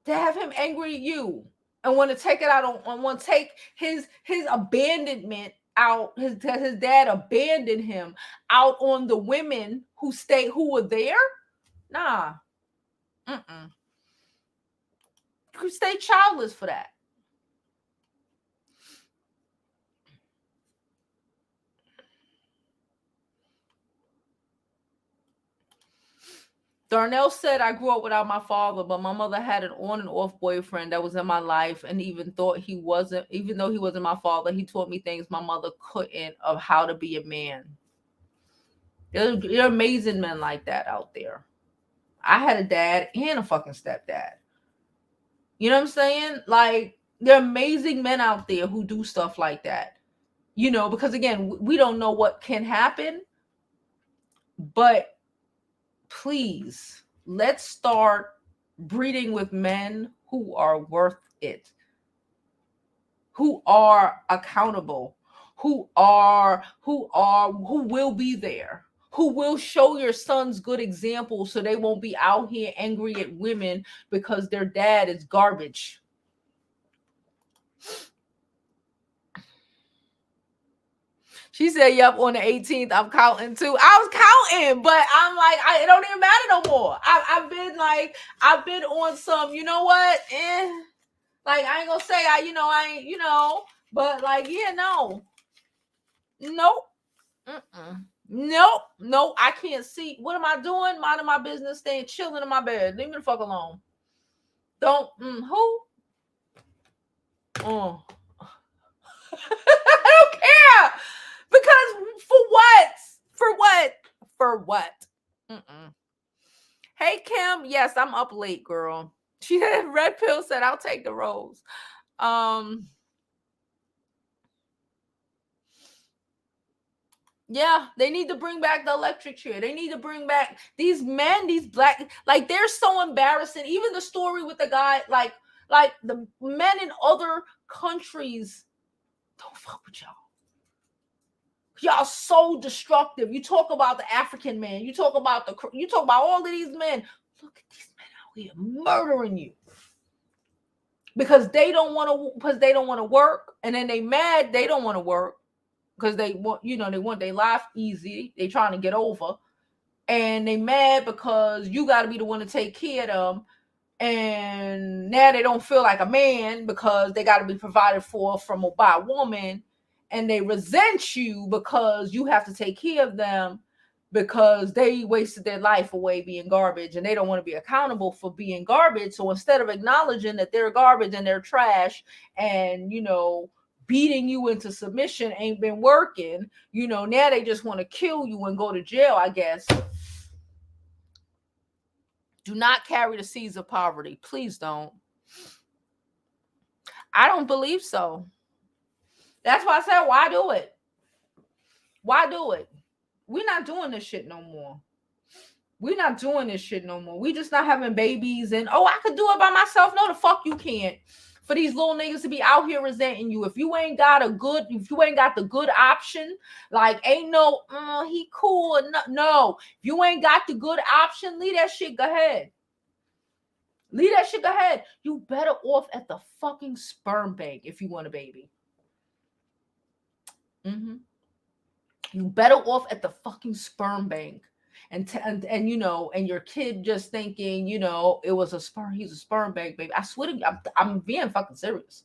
to have him angry at you and want to take it out on want to take his abandonment out, his dad abandoned him out on the women who were there. Nah. You stay childless for that. Darnell said, I grew up without my father, but my mother had an on and off boyfriend that was in my life, and even though he wasn't my father, he taught me things my mother couldn't of how to be a man. There are amazing men like that out there. I had a dad and a fucking stepdad. You know what I'm saying? Like, there are amazing men out there who do stuff like that. Because again, we don't know what can happen, but please, let's start breeding with men who are worth it, who are accountable, who will be there, who will show your sons good examples so they won't be out here angry at women because their dad is garbage. She said, yep, on the 18th, I'm counting too. I was counting, but I'm like, it don't even matter no more. I've been on some, you know what? Like, I ain't gonna say but like, yeah, no. Nope. Nope. I can't see. What am I doing? Minding my business, staying chilling in my bed. Leave me the fuck alone. Don't, who? Oh. I don't care. Because for what? For what? For what? Hey, Kim. Yes, I'm up late, girl. She had Red Pill said, I'll take the rose. Yeah, they need to bring back the electric chair. They need to bring back these men, these black, like, they're so embarrassing. Even the story with the guy, like the men in other countries don't fuck with y'all. Y'all so destructive. You talk about the African man. You talk about all of these men. Look at these men out here murdering you because they don't want to work, and then they mad they don't want to work because they want their life easy. They trying to get over, and they mad because you got to be the one to take care of them. And now they don't feel like a man because they got to be provided for by a woman, and they resent you because you have to take care of them because they wasted their life away being garbage, and they don't want to be accountable for being garbage. So instead of acknowledging that they're garbage and they're trash, and beating you into submission ain't been working, now they just want to kill you and go to jail, I guess. Do not carry the seeds of poverty. Please don't. I don't believe so. That's why I said, why do it? Why do it? We're not doing this shit no more. We're not doing this shit no more. We just not having babies and, I could do it by myself. No, the fuck you can't. For these little niggas to be out here resenting you. If you ain't got the good option, like ain't no, he cool. No. If you ain't got the good option, leave that shit, go ahead. Leave that shit, go ahead. You better off at the fucking sperm bank if you want a baby. You better off at the fucking sperm bank. And your kid just thinking, it was he's a sperm bank, baby. I swear to you, I'm being fucking serious.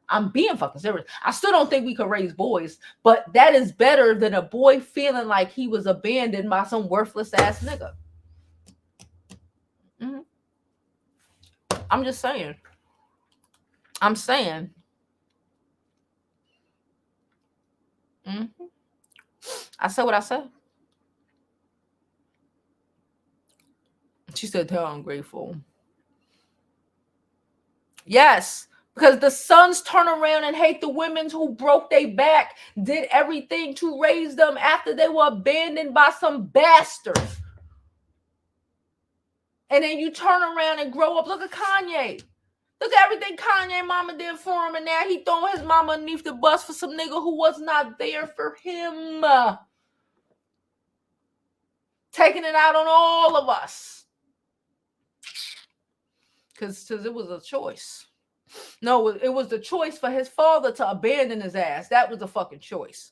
I'm being fucking serious. I still don't think we could raise boys, but that is better than a boy feeling like he was abandoned by some worthless ass nigga. I'm just saying. I'm saying. I said what I said. She said they're ungrateful. Yes, because the sons turn around and hate the women who broke their back, did everything to raise them after they were abandoned by some bastards. And then you turn around and grow up. Look at Kanye. Look at everything Kanye mama did for him, and now he throwing his mama underneath the bus for some nigga who was not there for him. Taking it out on all of us. Because it was a choice. No, it was the choice for his father to abandon his ass. That was the fucking choice.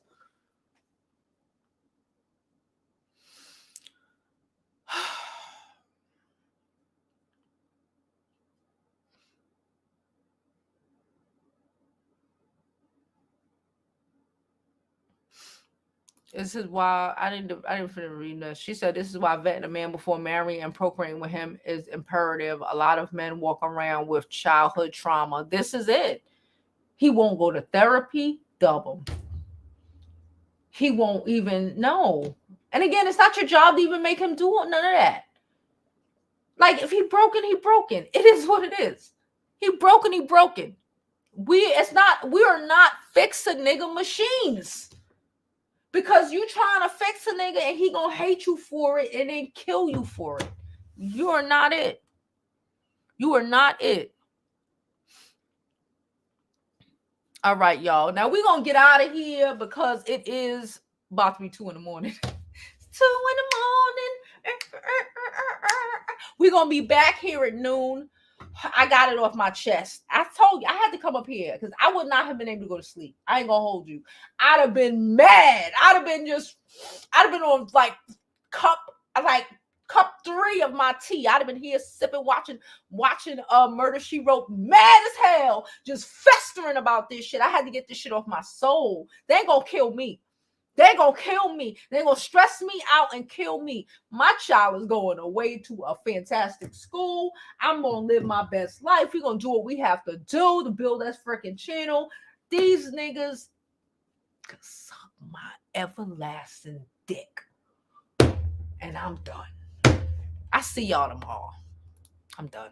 This is why I didn't finish reading this. She said this is why vetting a man before marrying and procreating with him is imperative. A lot of men walk around with childhood trauma. This is it. He won't go to therapy. Double. He won't even know. And again, it's not your job to even make him do none of that. Like if he broken, he broken. It is what it is. He broken, he broken. We are not fix a nigga machines. Because you trying to fix a nigga and he gonna hate you for it and then kill you for it. You are not it. You are not it. All right, y'all. Now we're gonna get out of here because it is about to be 2 a.m. 2 a.m. We're gonna be back here at noon. I got it off my chest. I told you I had to come up here because I would not have been able to go to sleep. I ain't gonna hold you. I'd have been mad. I'd have been on like cup 3 of my tea. I'd have been here sipping, watching Murder She Wrote, mad as hell, just festering about this shit. I had to get this shit off my soul. They ain't gonna kill me. They're going to kill me. They're going to stress me out and kill me. My child is going away to a fantastic school. I'm going to live my best life. We're going to do what we have to do to build that freaking channel. These niggas can suck my everlasting dick. And I'm done. I see y'all tomorrow. I'm done.